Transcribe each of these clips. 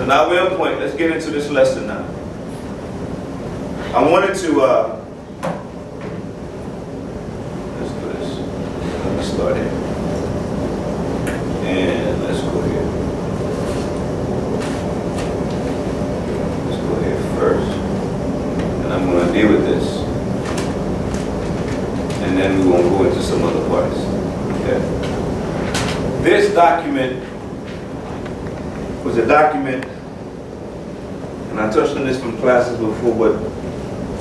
now we're on point. Let's get into this lesson now. I wanted to, let's do this. Let's start here. And let's go here. Let's go here first. And I'm going to deal with this. And then we won't go into some other parts. Okay. This document was a document, and I touched on this from classes before, but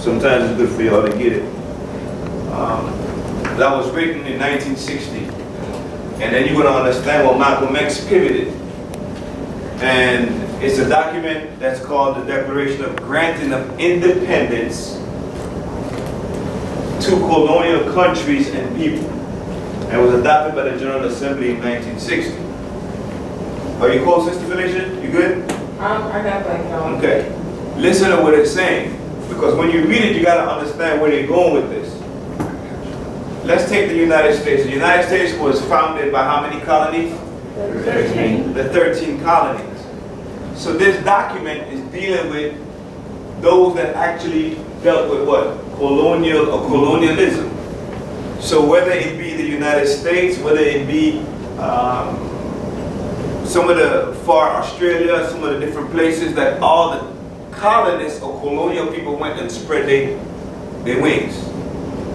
sometimes it's good for y'all to get it. That was written in 1960. And then you're going to understand what Malcolm X pivoted. And it's a document that's called the Declaration of Granting of Independence to Colonial Countries and People. And it was adopted by the General Assembly in 1960. Are you close, Sister Felicia? You good? I got like Okay. Listen to what it's saying. Because when you read it, you got to understand where they're going with this. Let's take the United States. The United States was founded by how many colonies? 13. The 13 colonies. So this document is dealing with those that actually dealt with what? Colonial or colonialism. So whether it be the United States, whether it be some of the far Australia, some of the different places that all the colonists or colonial people went and spread their wings.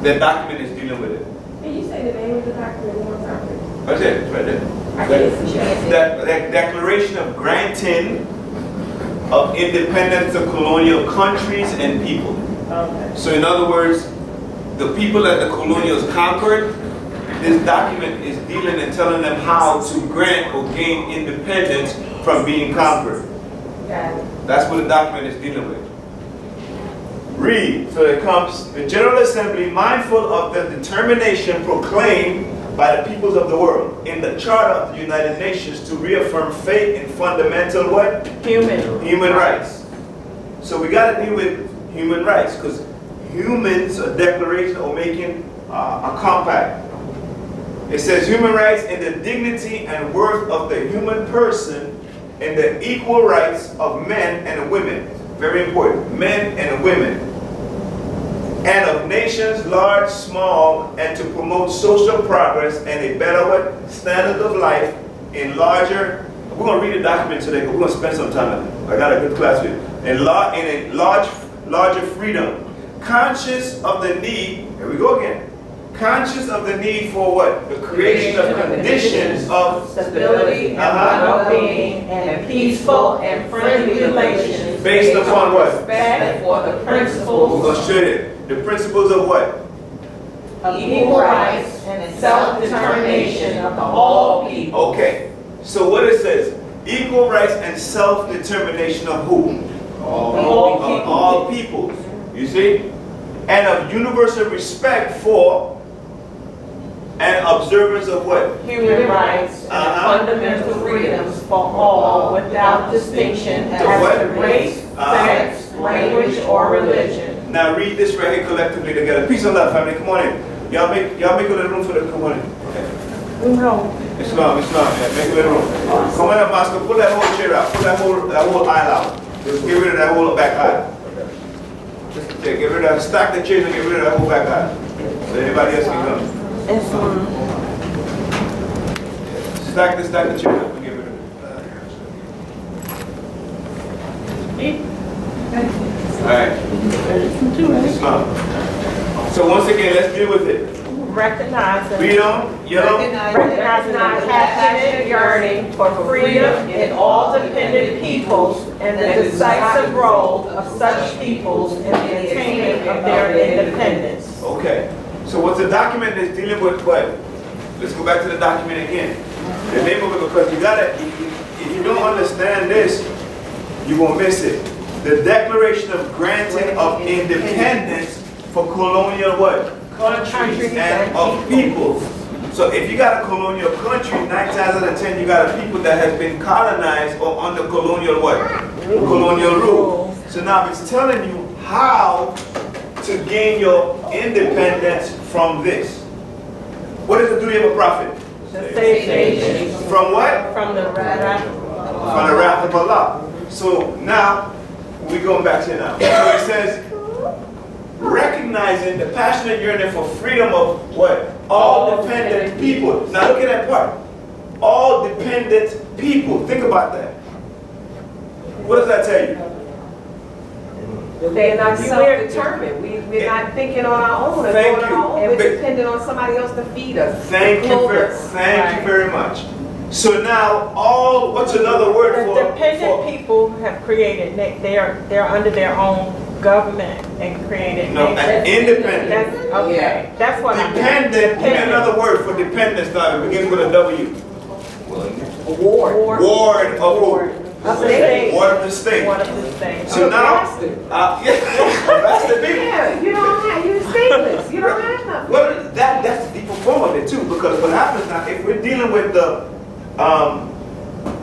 That document is dealing with it. Can you say the name of the document one more time? That's it, it's right there. I can't see it. That Declaration of Granting of Independence to Colonial Countries and People. Okay. So in other words, the people that the colonials conquered, this document is dealing and telling them how to grant or gain independence from being conquered. Got it. That's what the document is dealing with. Read. So it comes, the General Assembly, mindful of the determination proclaimed by the peoples of the world in the Charter of the United Nations to reaffirm faith in fundamental what? Human rights. So we got to deal with human rights because humans are declaration or making a compact. It says human rights in the dignity and worth of the human person and the equal rights of men and women. Very important. Men and women. And of nations, large, small, and to promote social progress and a better what? Standard of life in larger. We're going to read the document today because we're going to spend some time on it. I got a good class with you. In a larger freedom. Conscious of the need, here we go again. Conscious of the need for what? The creation of conditions of stability and well-being and peaceful and friendly relations based upon what? Respect for the principles. We're going to show you the principles of what? Of equal rights and self-determination of all people. Okay. So what it says? Equal rights and self-determination of who? All peoples. You see? And of universal respect for and observance of what? Human rights and fundamental freedoms for all without distinction as to race, sex, language, or religion. Now read this right here collectively together. Peace and love, family. Come on in. Y'all make a little room for the. Come on in. Okay. No. It's not. Yeah, make a little room. Come on up, Master. Pull that whole chair out. Pull that whole aisle out. Just get rid of that whole back aisle. Just get rid of that. Stack the chairs and get rid of that whole back aisle. So anybody else can come. Stack the chairs up and get rid of it. Alright. Islam. So once again, let's deal with it. Recognizing Freedom, recognizing our passionate yearning for freedom in all dependent peoples and the decisive role of such peoples in the attainment of their independence. Okay. So what's the document that's dealing with what? Let's go back to the document again. The name of it, because you gotta, if you don't understand this, you're gonna miss it. The Declaration of Granting of Independence for colonial what? Countries and of peoples. So if you got a colonial country, 9 times out of 10 you got a people that has been colonized or under colonial what? Colonial rule. So now it's telling you how to gain your independence from this. What is the duty of a prophet? To save nations. From what? From the wrath. From the wrath of Allah. So now, we're going back to it now. So it says, recognizing the passionate yearning for freedom of what? All dependent people. Now look at that part. All dependent people. Think about that. What does that tell you? They're not self-determined. We're not thinking on our own. Thank going you. on our own. We're dependent on somebody else to feed us. Thank you very much. So now, what's another word The for? dependent people have created, they're under their own government and created. No, independent. Okay, that's what I meant. Dependent. Give me another word for dependence now. It begins with a W. Ward. Ward of who? Of the state. Ward of the state. Ward of the state. So now, that's the people. Yeah, you don't have, you're stateless. You don't have nothing. Well, that's the deeper form of it too, because what happens now, if we're dealing with the,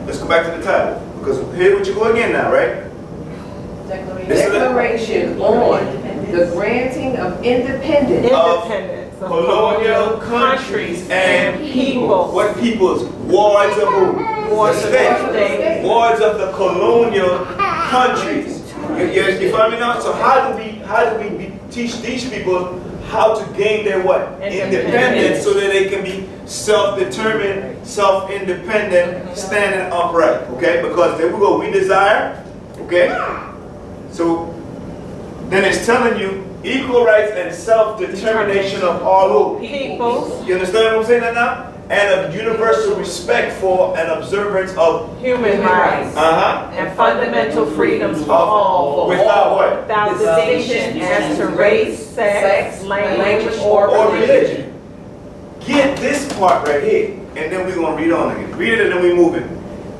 let's go back to the title, because here what you go again now, right? Declaration on the granting of independence Independence of colonial countries and people. What peoples? Wards of who? Wards The of the state. state. Wards of the colonial countries. You follow me now? So how do we teach these people how to gain their what? Independence, so that they can be self-determined, self-independent, standing upright. Okay? Because there we go. We desire. Okay? So then it's telling you equal rights and self-determination of all who? People. You understand what I'm saying now? And of universal respect for and observance of Human rights. and fundamental freedoms for all. Without what? Without distinction as to race, sex, language, or religion. religion. Get this part right here, and then we're going to read on again. Read it and then we move it.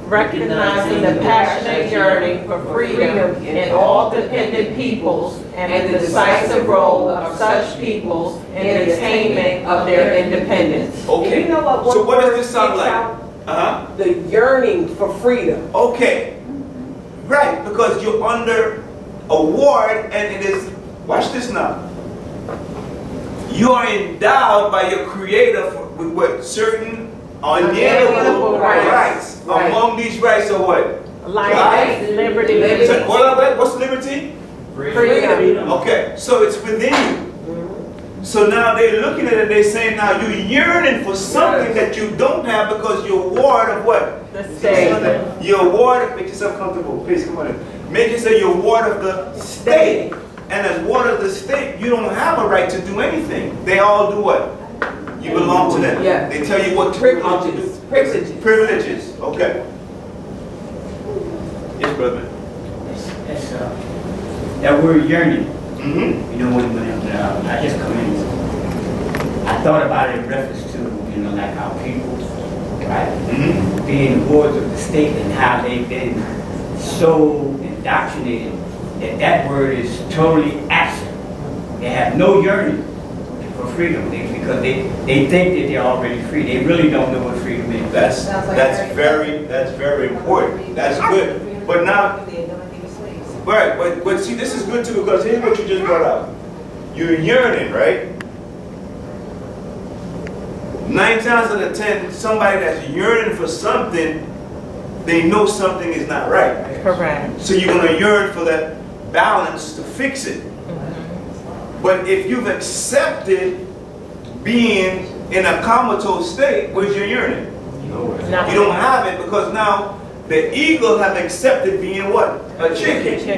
Recognizing the passionate yearning for freedom in all dependent peoples and the decisive role of such peoples in the attainment of their independence. Okay. You know what So what does word this sound sticks like? out? The yearning for freedom. Okay. Right, because you're under a ward and it is, watch this now. You are endowed by your creator with what? Certain unalienable rights. Right. Among these rights are what? Life, liberty, So, what's liberty? freedom. Okay, so it's within you. So now they're looking at it, they're saying now you're yearning for something that you don't have because you're ward of what? The state. You're ward, make yourself comfortable, please come on in. Make yourself you're ward of the state. And as ward of the state, you don't have a right to do anything. They all do what? You belong to them. Yeah. They tell you what to do. Privileges. Privileges, okay. Yes, brother. That word yearning, Mm-hmm. you know, when I just come in, I thought about it in reference to, you know, like our people, right? Mm-hmm. Being wards of the state and how they've been so indoctrinated that that word is totally absent. They have no yearning for freedom because they think that they're already free. They really don't know what freedom is. That's very important. That's good. But now, right, but see, this is good too, because here's what you just brought out. You're yearning, right? 9 times out of 10, somebody that's yearning for something, they know something is not right. Correct. So you're going to yearn for that balance to fix it. But if you've accepted being in a comatose state, where's your yearning? You don't have it because now the eagle have accepted being what? A chicken. You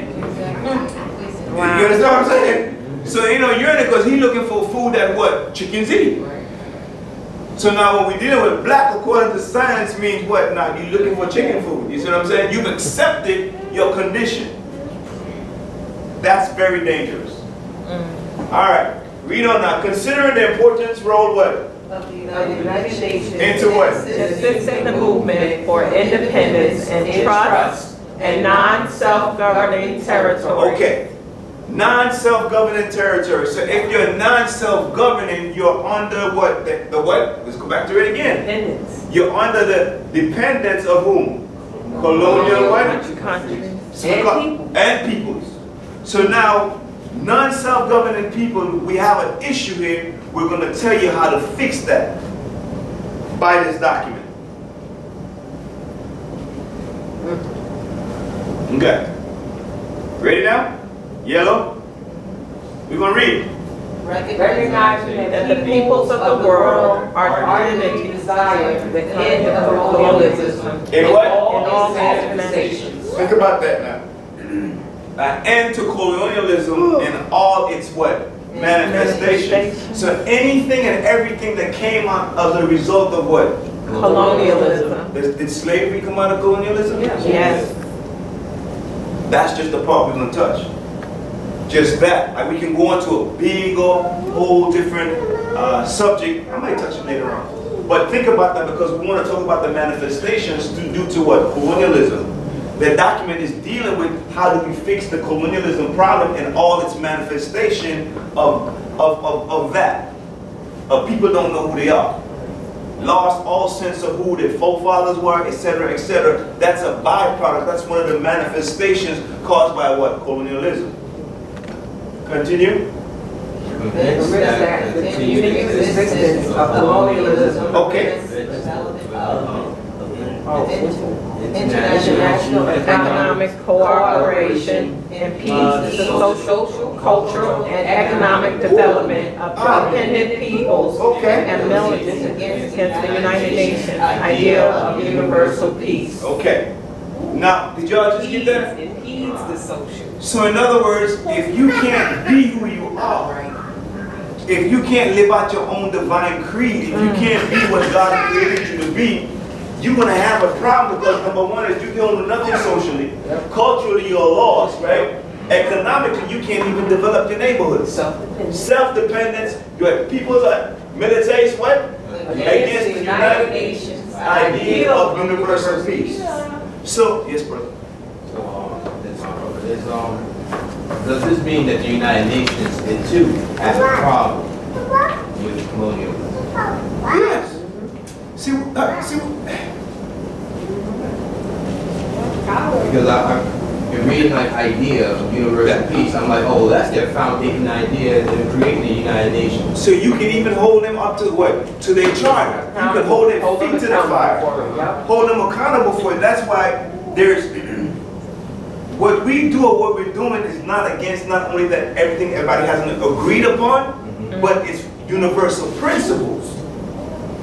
understand what I'm saying? So you know yearning because he's looking for food that what? Chickens eat. So now when we're dealing with black, according to science, means what? Now you're looking for chicken food. You see what I'm saying? You've accepted your condition. That's very dangerous. All right, read on now. Considering the importance role what? Of the United Nations. Into what? Assisting the movement for independence and trust and non-self-governing territory. Okay. Non-self-governing territory. So if you're non-self-governing, you're under what? The what? Let's go back to it again. Independence. You're under the dependence of whom? Colonial what? Countries. And peoples. So now, non-self-governing people, we have an issue here. We're going to tell you how to fix that by this document. Okay. Ready now? Yellow. We're going to read. Recognizing that the peoples of the world are ardently desire the end of colonialism In what? in all manifestations. Think about that now. An end to colonialism in all its what? Manifestations. So anything and everything that came out as a result of what? Colonialism. Did slavery come out of colonialism? Yes. That's just the part we're going to touch. Just that. Like we can go into a big whole different subject. I might touch it later on. But think about that because we want to talk about the manifestations due to what? Colonialism. The document is dealing with how do we fix the colonialism problem and all its manifestation of that. People don't know who they are. Lost all sense of who their forefathers were, etc., etc. That's a byproduct. That's one of the manifestations caused by what? Colonialism. Continue. Continuing existence of colonialism. Okay. International economic cooperation impedes the social, cultural, and economic development of independent peoples and militants against the United Nations ideal of universal peace. Okay. Now, did y'all just get that? Impedes the social. So in other words, if you can't be who you are, if you can't live out your own divine creed, if you can't be what God created you to be, you're going to have a problem because number one is you don't know nothing socially. Culturally, you're lost, right? Economically, you can't even develop your neighborhood. Self-dependence, your people are militates what? Against the United Nations idea of universal peace. So, yes, brother. Does this mean that the United Nations, it too, has a problem with colonialism? Yes. Because I'm reading like idea of universal peace. I'm like, oh, that's their founding idea in creating the United Nations. So you can even hold them up to what? To their charter. You can hold their feet to the fire. Hold them accountable for it. That's why there's what we do or what we're doing is not against not only that everybody hasn't agreed upon, but it's universal principles.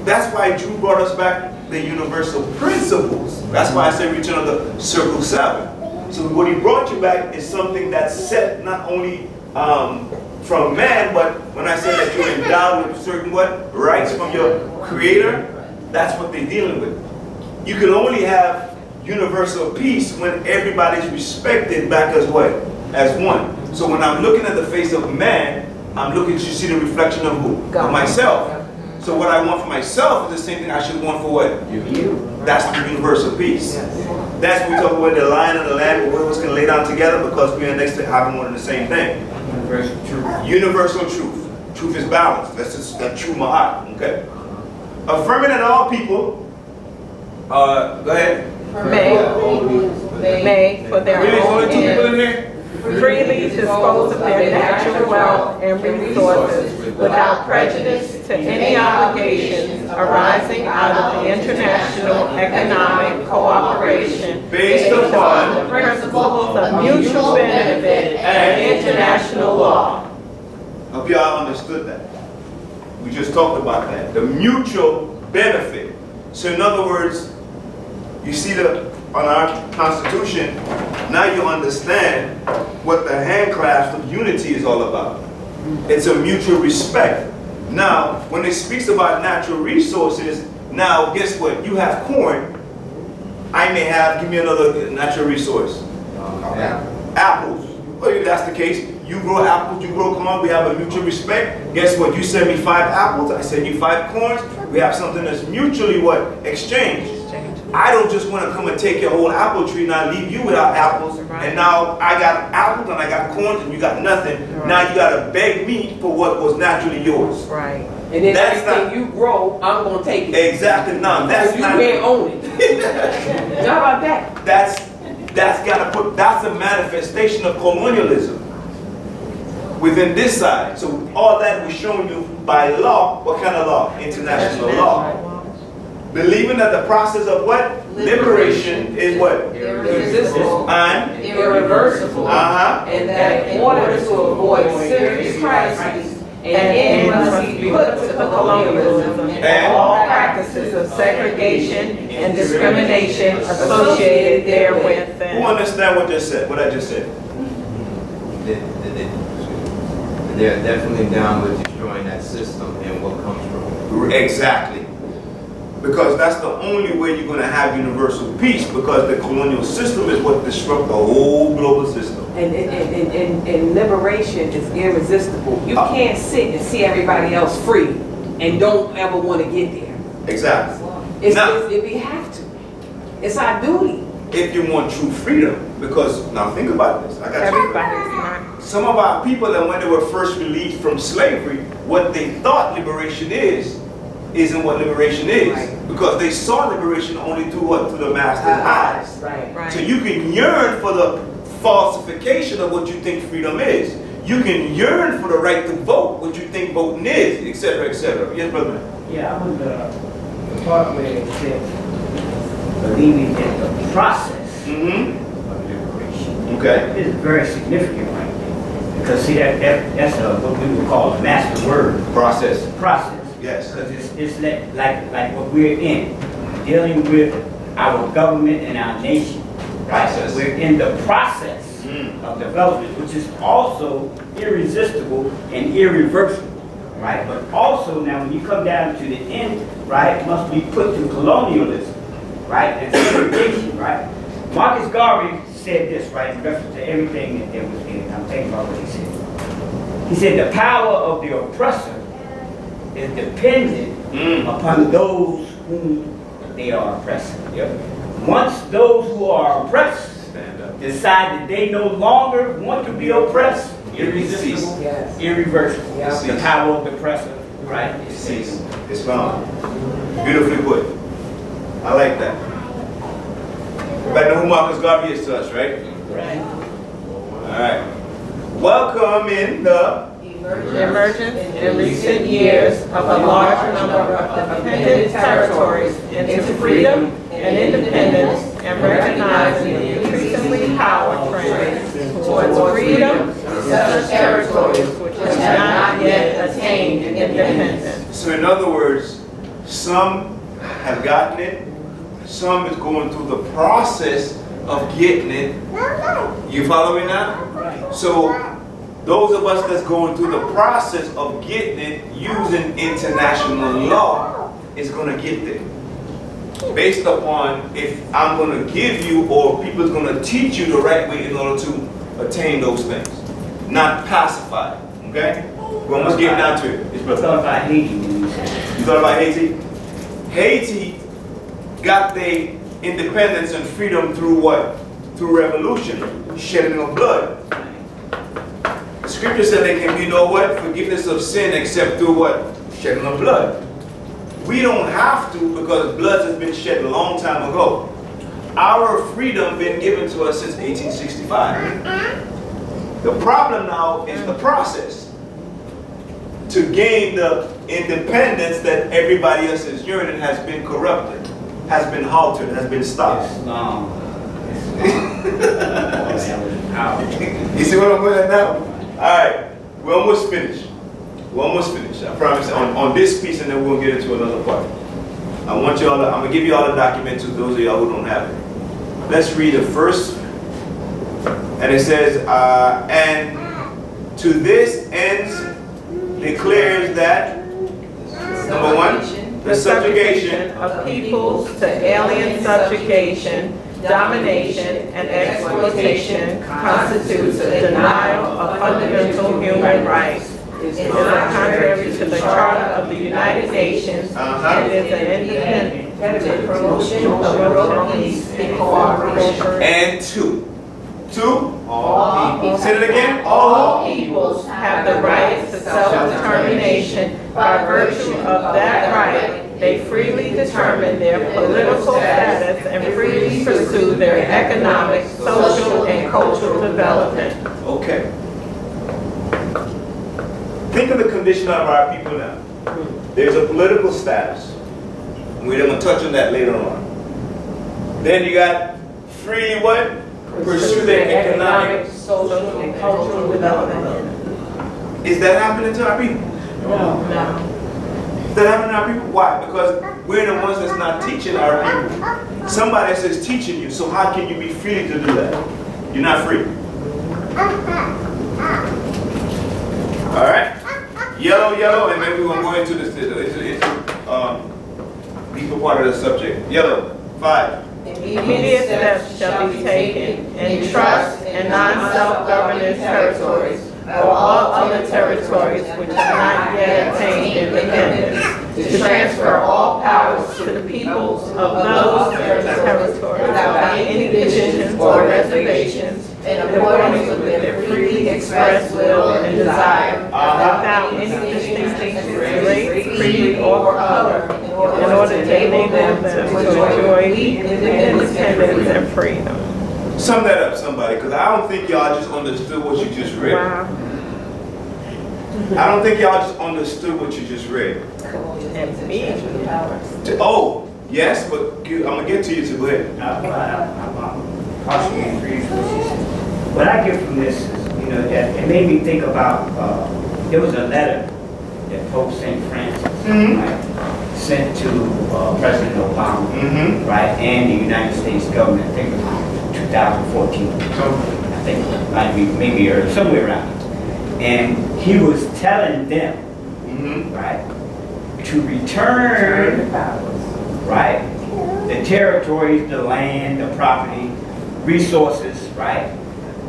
That's why Drew brought us back the universal principles. That's why I say return of the circle 7. So what he brought you back is something that's set not only from man, but when I say that you're endowed with certain what? Rights from your creator, that's what they're dealing with. You can only have universal peace when everybody's respected back as what? As one. So when I'm looking at the face of man, I'm looking to see the reflection of who? Of myself. So what I want for myself is the same thing I should want for what? You. That's the universal peace. That's when we talk about the lion and the lamb, but we're going to lay down together because we are next to having one and the same thing. Universal truth. Universal truth. Truth is balance. That's just that true ma'at. Okay. Affirming that all people. Go ahead. May for their Really, own only 2 people in ends, there? freely dispose of their natural wealth and resources without prejudice to any obligations arising out of the international economic cooperation Based upon the principles of mutual benefit and international law. Hope y'all understood that. We just talked about that. The mutual benefit. So in other words, you see on our Constitution, now you understand what the handclasp of unity is all about. It's a mutual respect. Now, when it speaks about natural resources, now guess what? You have corn. I may have, give me another natural resource. Apples. Well, if that's the case, you grow apples, you grow corn, we have a mutual respect. Guess what? You send me 5 apples, I send you 5 corns. We have something that's mutually what? Exchanged. I don't just want to come and take your whole apple tree and I leave you without apples. And now I got apples and I got corns and you got nothing. Now you got to beg me for what was naturally yours. Right. And then That's everything not- you grow, I'm going to take it. Exactly. No, that's You not. can't own it. How about that? That's a manifestation of colonialism within this side. So all that was shown you by law. What kind of law? International law. Believing that the process of what? liberation is what? irresistible, And, irreversible, and that in order to avoid serious crises, an end must be put to colonialism and all practices of segregation and discrimination associated therewith. who understand what just said? What I just said? They're definitely down with destroying that system and what comes from it. Exactly. Because that's the only way you're going to have universal peace, because the colonial system is what disrupts the whole global system. And liberation is irresistible. You can't sit and see everybody else free and don't ever want to get there. Exactly. If we have to. It's our duty. If you want true freedom, because now think about this. I got Everybody's not. some of our people that when they were first released from slavery, what they thought liberation isn't what liberation is. Right. Because they saw liberation only through what? Through the master's eyes. Right. Right. So you can yearn for the falsification of what you think freedom is. You can yearn for the right to vote, what you think voting is, etc., etc. Yes, brother? Yeah, I was the part where it said, believing in the process Mm-hmm. of liberation. Okay. This is very significant right there. Because see, that's what we would call a master word, Process. process. Yes. Because it's like what we're in, dealing with our government and our nation. Right? Process. We're in the process Mm. of development, which is also irresistible and irreversible. Right? But also now when you come down to the end, right, must be put to colonialism, right, and segregation, right? Marcus Garvey said this, right, in reference to everything that there was in. I'm thinking about what he said. He said the power of the oppressor is dependent upon those whom they are oppressing. Yep. Once those who are oppressed Stand up. decide that they no longer want to be oppressed, irresistible, Yes. irreversible. Yeah. The power of the oppressor, right? Cease. It's found. Beautifully put. I like that. Everybody know who Marcus Garvey is to us, right? Right. All right. Welcome in the The emergence in recent years of a large number of dependent territories into freedom and independence, and recognizing the increasingly powerful trend towards freedom of such territories which have not yet attained independence. So in other words, some have gotten it, some is going through the process of getting it. You follow me now? So those of us that's going through the process of getting it using international law is going to get there. Based upon if I'm going to give you or people's going to teach you the right way in order to attain those things. Not pacify. Okay? We're almost getting down to it. It's I thought about Haiti when you said that. You thought about Haiti? Haiti got their independence and freedom through what? Through revolution, shedding of blood. The scripture said there can be no what? Forgiveness of sin except through what? Shedding of blood. We don't have to because blood has been shed a long time ago. Our freedom been given to us since 1865. The problem now is the process to gain the independence that everybody else is yearning has been corrupted, has been halted, has been stopped. Islam. You see what I'm going at now? Alright, we're almost finished. We're almost finished. I promise on this piece, and then we'll get into another part. I want y'all to, I'm going to give you all the document to those of y'all who don't have it. Let's read the first. And it says, and to this end declares that, number one, the subjugation of peoples to alien subjugation, domination, and exploitation constitutes a denial of fundamental human rights. It is contrary to the Charter of the United Nations and is an independent promotion of peace and cooperation. and two. Two? All people. Say it again. All peoples have the right to self-determination. By virtue of that right, they freely determine their political status and freely pursue their economic, social, and cultural development. Okay. Think of the condition of our people now. There's a political status. We're going to touch on that later on. Then you got freely what? Pursue their economic. social, and cultural development. Is that happening to our people? No. Is that happening to our people? Why? Because we're the ones that's not teaching our people. Somebody else is teaching you, so how can you be free to do that? You're not free. All right? Yellow, and then we're going to go into this, deeper part of the subject. Yellow, 5. Immediate steps shall be taken in trust and non-self-governing territories or all other territories which have not yet attained independence, to transfer all powers to the peoples of those territories without any divisions or reservations, in accordance with their freely expressed will and desire, without any distinction of race, creed, or color, in order to enable them to enjoy independence and freedom. Sum that up, somebody, because I don't think y'all just understood what you just read. Wow. I don't think y'all just understood what you just read. And me. Oh, yes, but I'm going to get to you, so go ahead. I'm partially agrees with what she said. What I get from this is, that it made me think about, there was a letter that Pope St. Francis right, sent to President Obama, right, and the United States government, I think it was 2014. I think it might be maybe early, somewhere around there. And he was telling them, right, to return, right, the territories, the land, the property, resources, right,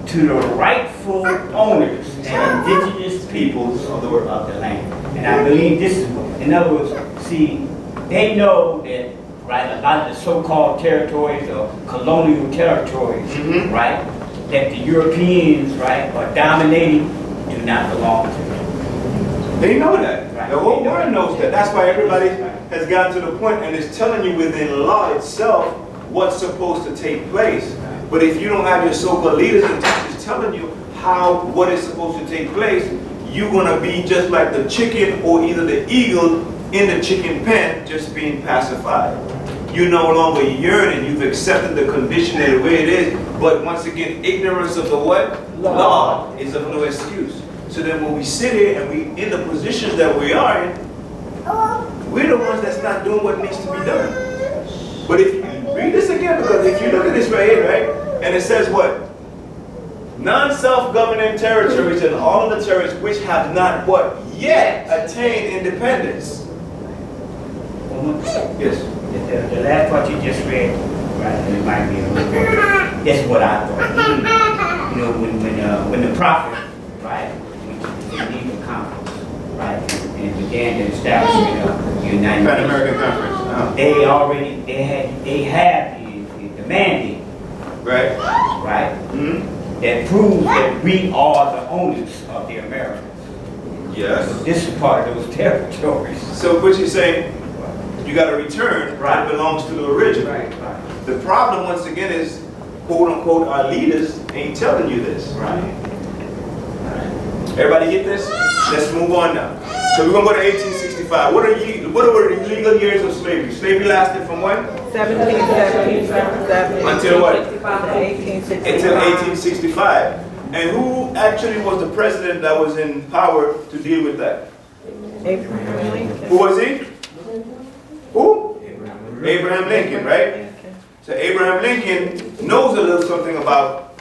to the rightful owners and indigenous peoples of the land. And I believe this is, in other words, see, they know that, right, a lot of the so-called territories or colonial territories, right, that the Europeans, right, are dominating, do not belong to them. They know that. Right. The whole world knows that. That's why everybody has gotten to the point and is telling you within law itself what's supposed to take place. But if you don't have your so-called leaders and teachers telling you what is supposed to take place, you're going to be just like the chicken or either the eagle in the chicken pen just being pacified. You're no longer yearning. You've accepted the condition the way it is. But once again, ignorance of the what? Law is of no excuse. So then when we sit here and we in the positions that we are in, we're the ones that's not doing what needs to be done. But if you read this again, because if you look at this right here, right, and it says what? Non-self-governing territories and all of the territories which have not what? Yet attained independence. Yes. The last part you just read, right, it might be a little bit, that's what I thought. When the prophet, right, went to the Geneva Conference, right, and began the establishment of the United Nations. Pan-American Conference. They had the mandate, Right. right, that proves that we are the owners of the Americas. Yes. So this is part of those territories. So what you're saying, you got to return what belongs to the original. Right. The problem, once again, is, quote unquote, our leaders ain't telling you this. Right. Everybody get this? Let's move on now. So we're going to go to 1865. What were the legal years of slavery? Slavery lasted from when? 1777. Until what? 1865. Until 1865. And who actually was the president that was in power to deal with that? Abraham Lincoln. Who was he? Who? Abraham Lincoln, right? So Abraham Lincoln knows a little something about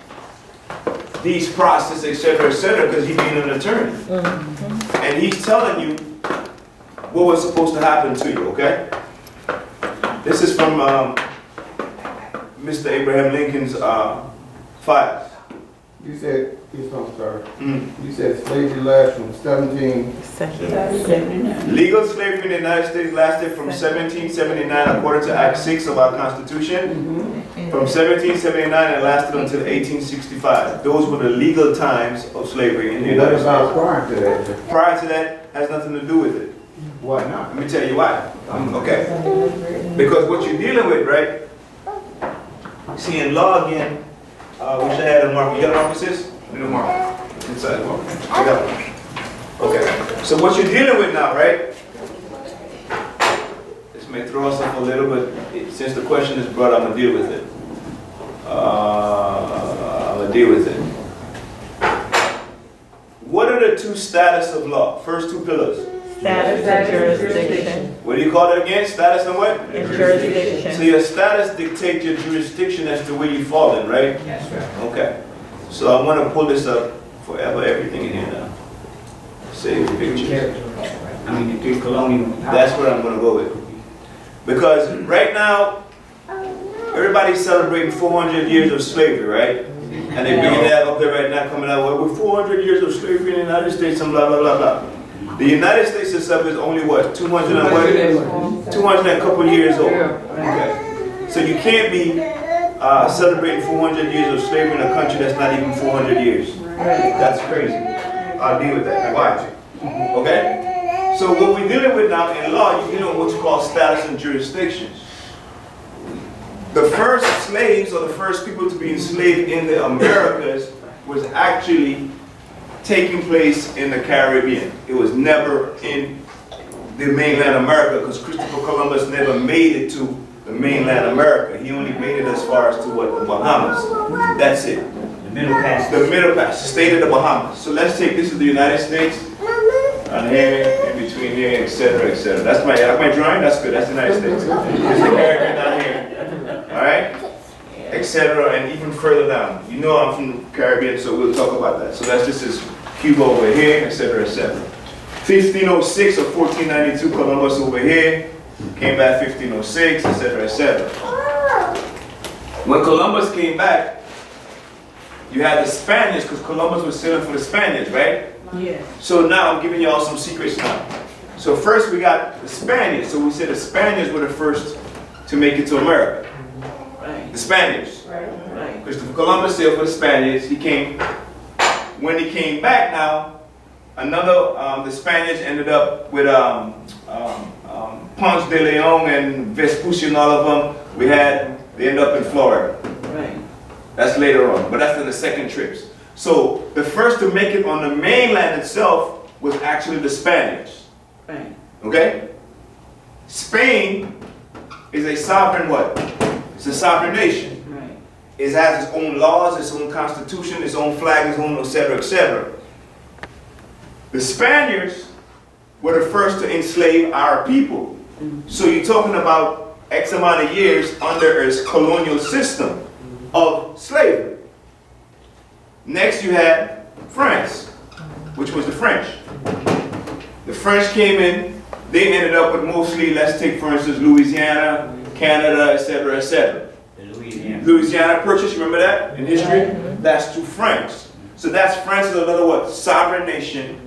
these processes, etc., because he's being an attorney. And he's telling you what was supposed to happen to you, okay? This is from Mr. Abraham Lincoln's files. You said, I'm sorry. You said slavery lasted from 1779. Legal slavery in the United States lasted from 1779 according to Act 6 of our Constitution. From 1779 it lasted until 1865. Those were the legal times of slavery in the What United about States. prior to that? Prior to that has nothing to do with it. Why not? Let me tell you why. Okay. Because what you're dealing with, right? See in law again, wish I had a marker. You got a marker, sis? Need a marker. Inside the marker. I got one. Okay. So what you're dealing with now, right? Let's may throw us off a little, but since the question is brought, I'm gonna deal with it. What are the two status of law? First two pillars. Status and jurisdiction. What do you call it again? Status and what? And jurisdiction. So your status dictates your jurisdiction as to where you fall in, right? That's right. Okay. So I'm gonna pull this up forever, everything in here now. Save the pictures. I mean, the three colonial. That's what I'm gonna go with. Because right now, everybody's celebrating 400 years of slavery, right? And they're bringing that up there right now, coming out with 400 years of slavery in the United States and blah, blah, blah, blah. The United States itself is only what, 200 and what? 200 and a couple years old. Okay. So you can't be celebrating 400 years of slavery in a country that's not even 400 years. That's crazy. I'll deal with that. Watch it. Okay? So what we're dealing with now in law, you're dealing with what's called status and jurisdictions. The first slaves, or the first people to be enslaved in the Americas, was actually taking place in the Caribbean. It was never in the mainland America, because Christopher Columbus never made it to the mainland America. He only made it as far as to what? The Bahamas. That's it. The middle pass. The middle pass, the state of the Bahamas. So let's take, this is the United States. And here, in between here, etc., etc. That's my drawing. That's good. That's the United States. There's the Caribbean down here. All right, etc. And even further down. You know I'm from the Caribbean, so we'll talk about that. So this is Cuba over here, etc., etc. 1506 or 1492, Columbus over here. Came back 1506, etc., etc. When Columbus came back, you had the Spaniards, because Columbus was sailing for the Spaniards, right? Yeah. So now I'm giving you all some secrets now. So first we got the Spaniards. So we said the Spaniards were the first to make it to America. Right. The Spaniards. Right. Christopher Columbus sailed for the Spaniards. He came. When he came back now, the Spaniards ended up with Ponce de Leon and Vespucci and all of them. They ended up in Florida. Right. That's later on, but that's in the second trips. So the first to make it on the mainland itself was actually the Spaniards. Right. Okay? Spain is a sovereign what? It's a sovereign nation. Right. It has its own laws, its own constitution, its own flag, its own etc., etc. The Spaniards were the first to enslave our people. So you're talking about X amount of years under its colonial system of slavery. Next you had France, which was the French. The French came in, they ended up with mostly, let's take for instance Louisiana, Canada, etc., etc. Louisiana Purchase, you remember that in history? That's to France. So that's France is another what? Sovereign nation,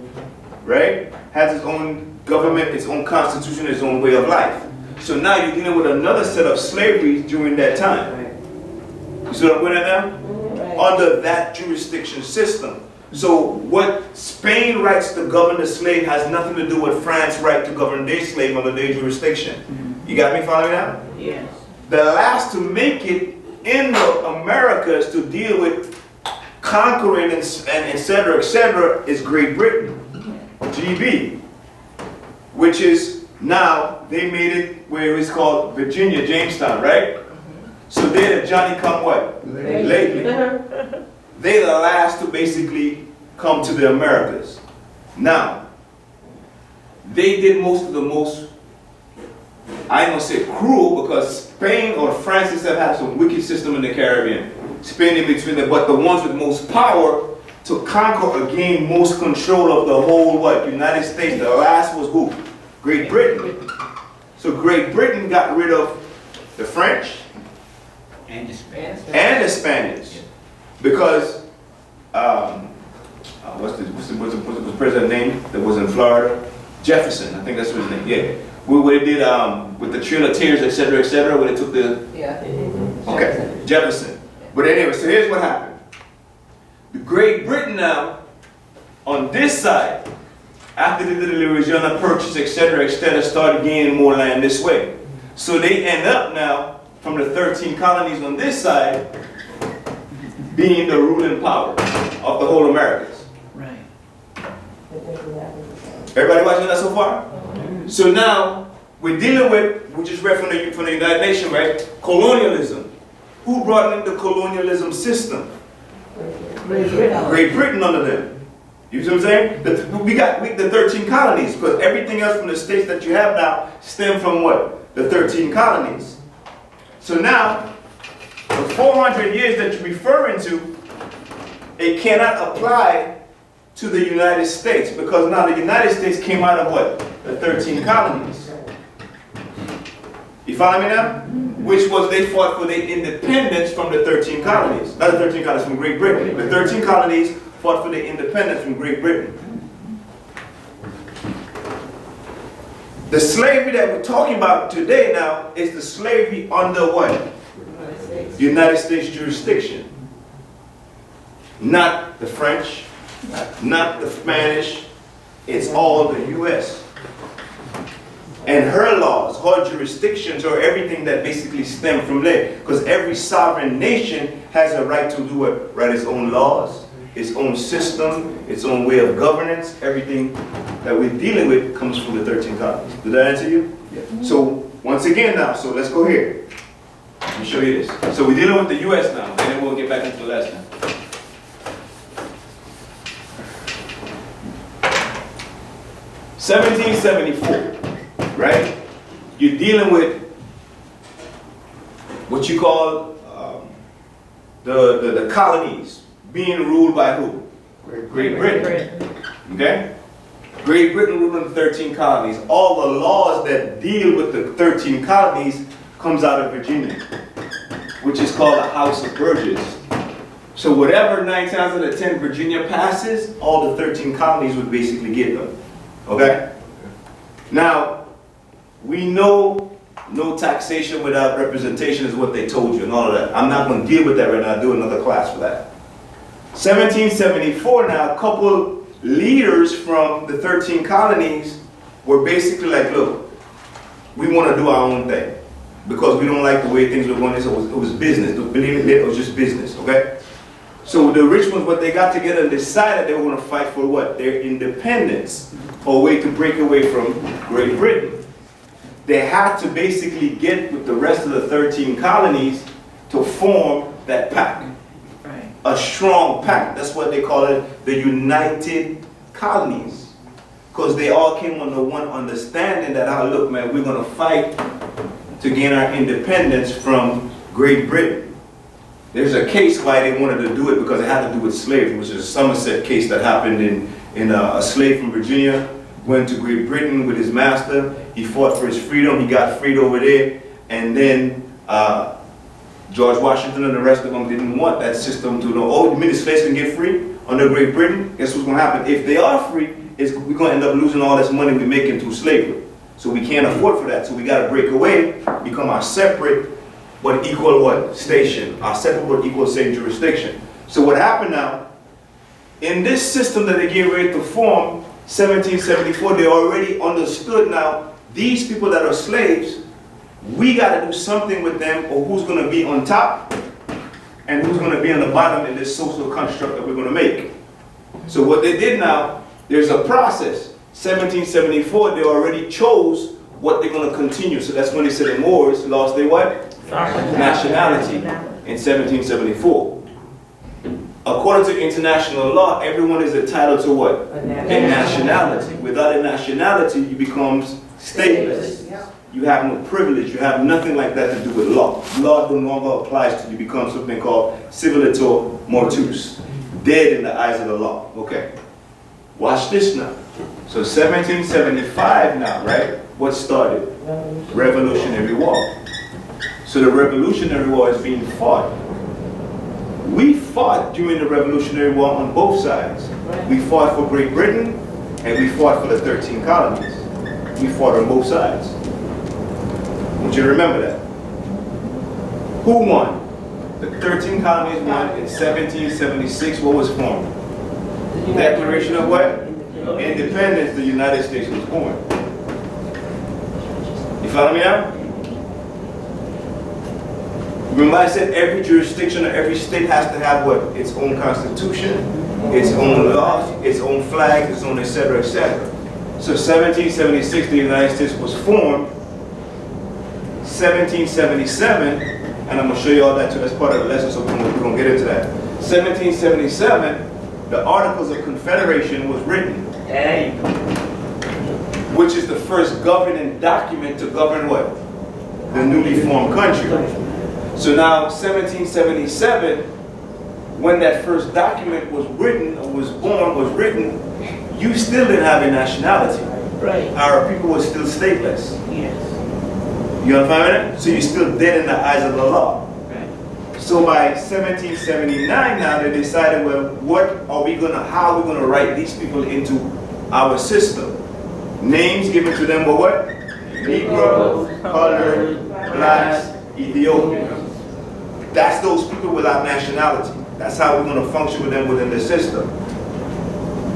right? Has its own government, its own constitution, its own way of life. So now you're dealing with another set of slavery during that time. You see what I'm going at now? Under that jurisdiction system. So what Spain writes to govern the slave has nothing to do with France right to govern their slave under their jurisdiction. You got me following that? Yes. The last to make it in the Americas to deal with conquering and etc., etc. is Great Britain, GB, which is now, they made it where it's called Virginia, Jamestown, right? So they're the Johnny come what? Lately. They're the last to basically come to the Americas. Now, they did most of the most, I ain't gonna say cruel, because Spain or France itself had some wicked system in the Caribbean. Spain in between them, but the ones with most power to conquer or gain most control of the whole what? United States. The last was who? Great Britain. So Great Britain got rid of the French And the Spanish. and the Spaniards, because what's the president's name that was in Florida? Jefferson, I think that's what his name. Yeah, what they did with the Trail of Tears, etc., etc., where they took the okay Jefferson. But anyway, so here's what happened. The Great Britain now, on this side, after they did the Louisiana Purchase, etc., etc., started gaining more land this way. So they end up now, from the 13 colonies on this side, being the ruling power of the whole Americas. Right. Everybody watching that so far? So now, we're dealing with, we just read from the United Nations, right? Colonialism. Who brought in the colonialism system? Great Britain under them. You see what I'm saying? We got the 13 colonies, because everything else from the states that you have now stem from what? The 13 colonies. So now, the 400 years that you're referring to, it cannot apply to the United States, because now the United States came out of what? The 13 colonies. You follow me now? Which was they fought for their independence from the 13 colonies. Not the 13 colonies, from Great Britain. The 13 colonies fought for their independence from Great Britain. The slavery that we're talking about today now is the slavery under what? United States jurisdiction. Not the French, not the Spanish, it's all the U.S. And her laws, her jurisdictions, or everything that basically stem from there. Because every sovereign nation has a right to do what? Write its own laws, its own system, its own way of governance. Everything that we're dealing with comes from the 13 colonies. Did that answer you? Yeah. So, once again now, so let's go here. Let me show you this. So we're dealing with the U.S. now, and then we'll get back into the lesson. (1774), right? You're dealing with what you call the colonies being ruled by who? Great Britain. Okay? Great Britain ruled the 13 colonies. All the laws that deal with the 13 colonies comes out of Virginia, which is called the House of Burgesses. So whatever 9 times out of 10 Virginia passes, all the 13 colonies would basically get them. Okay? Now, we know no taxation without representation is what they told you and all of that. I'm not going to deal with that right now. I'll do another class for that. 1774 now, a couple leaders from the 13 colonies were basically like, look, we want to do our own thing because we don't like the way things were going. So it was business. Believe it was just business, okay? So the rich ones, what they got together and decided they were going to fight for what? Their independence, or a way to break away from Great Britain. They had to basically get with the rest of the 13 colonies to form that pact. Right. A strong pact. That's what they call it, the United Colonies. Because they all came under one understanding that, oh, look, man, we're going to fight to gain our independence from Great Britain. There's a case why they wanted to do it, because it had to do with slavery, which is a Somerset case that happened in a slave from Virginia went to Great Britain with his master. He fought for his freedom. He got freed over there. And then George Washington and the rest of them didn't want that system to know, oh, you mean the slaves can get free under Great Britain? Guess what's going to happen? If they are free, we're going to end up losing all this money we make through slavery. So we can't afford for that. So we got to break away, become our separate but equal what? Station. Our separate but equal same jurisdiction. So what happened now, in this system that they get ready to form, 1774, they already understood now, these people that are slaves, we got to do something with them, or who's going to be on top and who's going to be on the bottom in this social construct that we're going to make. So what they did now, there's a process. 1774, they already chose what they're going to continue. So that's when they said the Moors lost their what? Nationality in 1774. According to international law, everyone is entitled to what? A nationality. Without a nationality, you become stateless. You have no privilege. You have nothing like that to do with law. Law no longer applies to you. You become something called civilator mortuus, dead in the eyes of the law. Okay. Watch this now. So 1775 now, right? What started? Revolutionary War. So the Revolutionary War is being fought. We fought during the Revolutionary War on both sides. We fought for Great Britain and we fought for the 13 colonies. We fought on both sides. I want you to remember that. Who won? The 13 colonies won in 1776. What was formed? The Declaration of what? Independence. The United States was born. You follow me now? Remember I said every jurisdiction or every state has to have what? Its own constitution, its own laws, its own flag, its own etc., etc. So 1776, the United States was formed 1777, and I'm going to show you all that too, that's part of the lesson, so we're going to get into that. 1777, the Articles of Confederation was written, Hey, which is the first governing document to govern what? The newly formed country. So now, 1777, when that first document was written, or was written, you still didn't have a nationality. Right. Our people were still stateless. Yes. You understand that? So you're still dead in the eyes of the law. So by 1779 now they decided, well, how are we gonna write these people into our system? Names given to them were what? Negroes, colored, blacks, Ethiopians. That's those people without nationality. That's how we're gonna function with them within the system.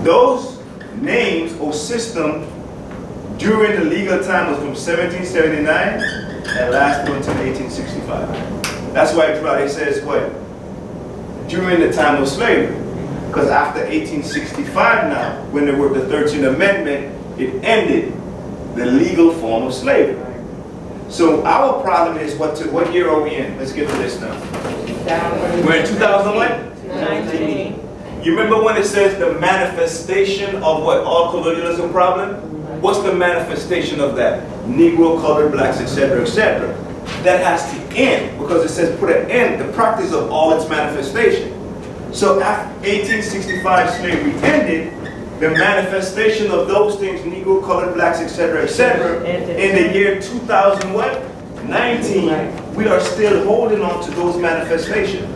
Those names or system during the legal time was from 1779 and lasted until 1865. That's why everybody says what? During the time of slavery. Because after 1865 now, when there were the 13th Amendment, it ended the legal form of slavery. So our problem is what year are we in? Let's get to this now. We're in 2019. You remember when it says the manifestation of what? All colonialism problem? What's the manifestation of that? Negro, colored, blacks, etc., etc. That has to end because it says put an end, the practice of all its manifestation. So after 1865 slavery ended, the manifestation of those things, Negro, colored, blacks, etc., etc., in the year 2019, we are still holding on to those manifestations.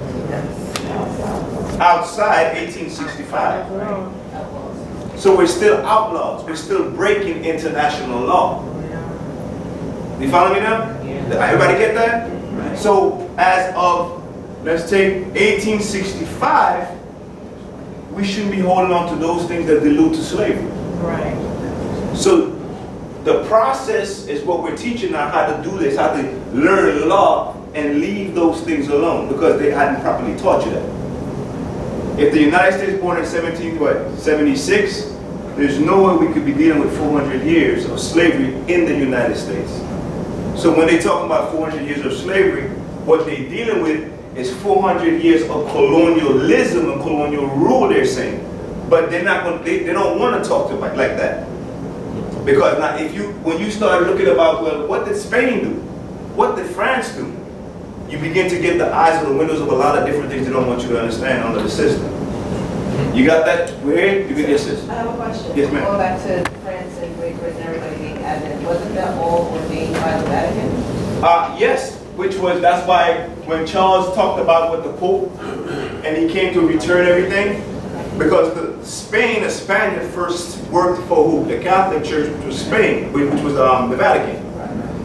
Outside 1865. So we're still outlaws. We're still breaking international law. You follow me now? Everybody get that? So as of, let's take 1865, we shouldn't be holding on to those things that allude to slavery. Right. So the process is what we're teaching now, how to do this, how to learn law and leave those things alone because they hadn't properly taught you that. If the United States born in 76, there's no way we could be dealing with 400 years of slavery in the United States. So when they talk about 400 years of slavery, what they're dealing with is 400 years of colonialism and colonial rule, they're saying. But they're not going. They don't want to talk to it like that. Because now, when you start looking about, well, what did Spain do? What did France do? You begin to get the eyes of the windows of a lot of different things they don't want you to understand under the system. You got that? We're here? You get your system. I have a question. Yes, ma'am. Going back to France and Great Britain and everybody being admin, wasn't that all ordained by the Vatican? Yes, that's why when Charles talked about with the Pope and he came to return everything, because the Spaniard first worked for who? The Catholic Church, which was Spain, which was the Vatican.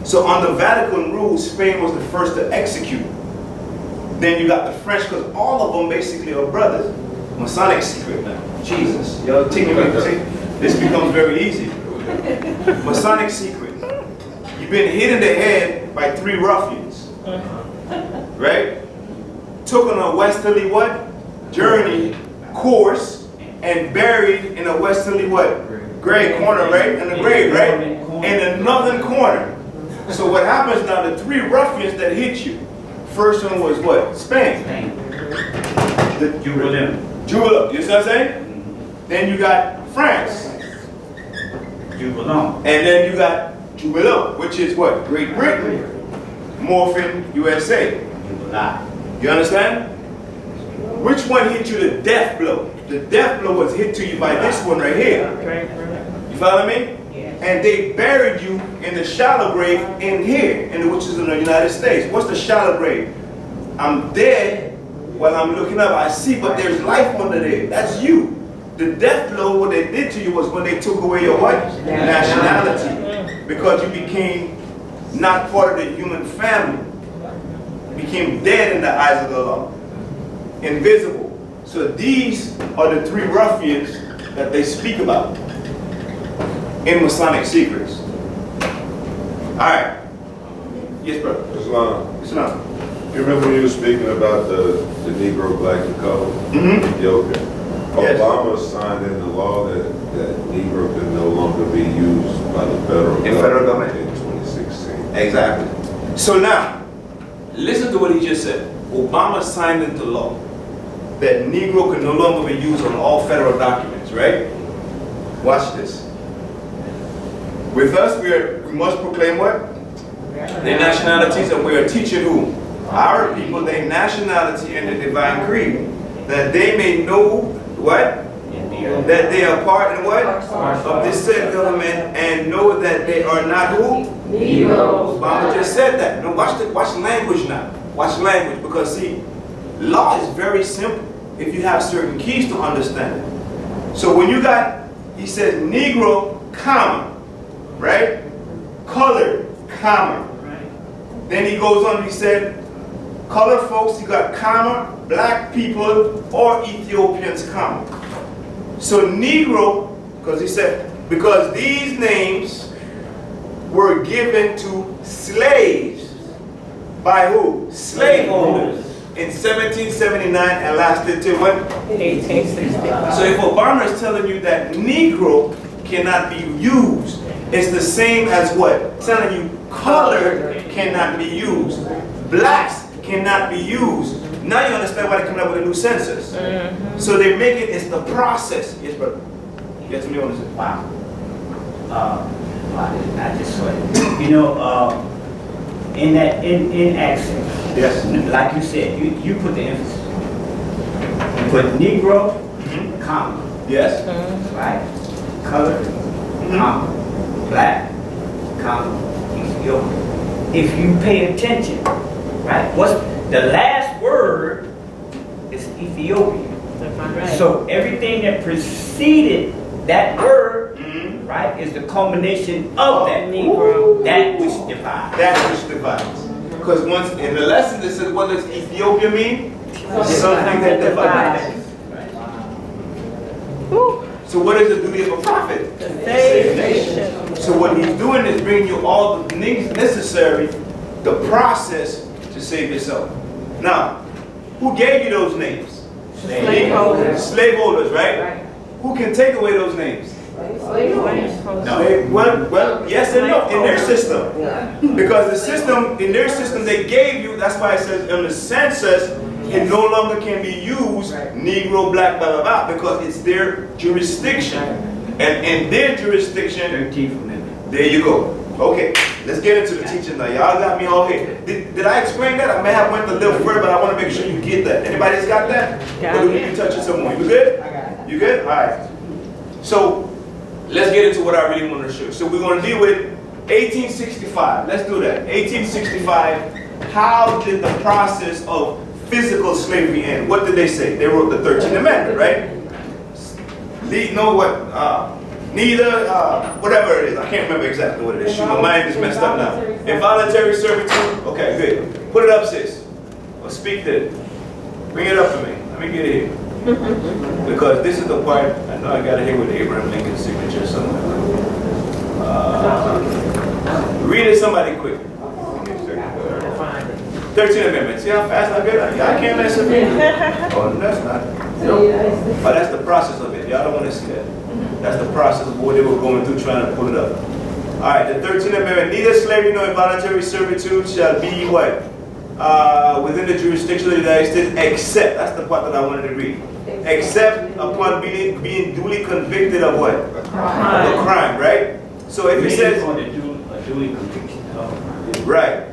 So under Vatican rules, Spain was the first to execute. Then you got the French, because all of them basically are brothers. Masonic secret now. Jesus. Y'all taking me to see? This becomes very easy. Masonic secret. You've been hit in the head by 3 ruffians. Right? Took on a westerly what? Journey, course, and buried in a westerly what? Grave corner, right? In the grave, right? In the northern corner. So what happens now, the 3 ruffians that hit you, first one was what? Spain. The Jubilee. You see what I'm saying? Then you got France. Jubilee. And then you got Jubilee, which is what? Great Britain. Morphin, USA. You understand? Which one hit you the death blow? The death blow was hit to you by this one right here. You follow me? And they buried you in the shallow grave in here, which is in the United States. What's the shallow grave? I'm dead. While I'm looking up, I see, but there's life under there. That's you. The death blow, what they did to you was when they took away your what? Nationality. Because you became not part of the human family. You became dead in the eyes of the law. Invisible. So these are the 3 ruffians that they speak about in Masonic secrets. Alright. Yes, brother. Islam. You remember when you were speaking about the Negro, black, and colored? Ethiopia. Yes. Obama signed in the law that Negro can no longer be used by the federal government in 2016. Exactly. So now, listen to what he just said. Obama signed into law that Negro can no longer be used on all federal documents, right? Watch this. With us, we must proclaim what? Their nationalities, and we are teaching who? Our people, their nationality and the divine creed, that they may know what? That they are part and what? Of this said government, and know that they are not who? Negroes. Obama just said that. No, watch language now. Watch language, because see, law is very simple if you have certain keys to understand it. So when you got, he said Negro, comma, right? Colored, comma. Then he goes on, he said, colored folks, you got comma, black people, or Ethiopians, comma. So Negro, because he said, because these names were given to slaves by who? Slaveholders in 1779 and lasted till when? 1865. So if Obama is telling you that Negro cannot be used, it's the same as what? Telling you colored cannot be used. Blacks cannot be used. Now you understand why they're coming up with a new census. So they make it, it's the process. Yes, brother. Yes, what do you want to say? Wow. I just saw it. You know, in accent, Yes. like you said, you put the emphasis. You put Negro, comma, Yes. right? Colored, comma, black, comma, Ethiopian. If you pay attention, right? What's the last word is Ethiopian. So everything that preceded that word, right, is the culmination of that Negro, that which divides. That which divides. Because once in the lesson it says, what does Ethiopia mean? Something that divides. So what is the duty of a prophet? Save nation. So what he's doing is bringing you all the things necessary, the process to save yourself. Now, who gave you those names? Slaveholders. Slaveholders, right? Who can take away those names? No. Well, yes and no, in their system. Because the system, in their system they gave you, that's why it says in the census, it no longer can be used, Negro, black, blah, blah, blah, because it's their jurisdiction. And in their jurisdiction, 13th Amendment. there you go. Okay, let's get into the teaching now. Y'all got me all here. Did I explain that? I may have went a little further, but I want to make sure you get that. Anybody's got that? Or do we need to touch it some more? You good? I got it. You good? All right. So, let's get into what I really want to show. So we're going to deal with 1865. Let's do that. 1865, how did the process of physical slavery end? What did they say? They wrote the 13th Amendment, right? Neither, whatever it is. I can't remember exactly what it is. Shoot, my mind is messed up now. Involuntary servitude. Okay, good. Put it up, sis. Or speak to it. Bring it up for me. Let me get it here. Because this is the part, I know I got it here with Abraham Lincoln's signature somewhere. Read it somebody quick. 13th Amendment. See how fast I get? Y'all can't mess with me. Oh, no, that's not. No. But that's the process of it. Y'all don't want to see that. That's the process of what they were going through trying to pull it up. All right, the 13th Amendment. Neither slavery nor involuntary servitude shall be what? Within the jurisdiction of the United States, except, that's the part that I wanted to read, except upon being duly convicted of what? A crime, right? So if it says, duly conviction. right,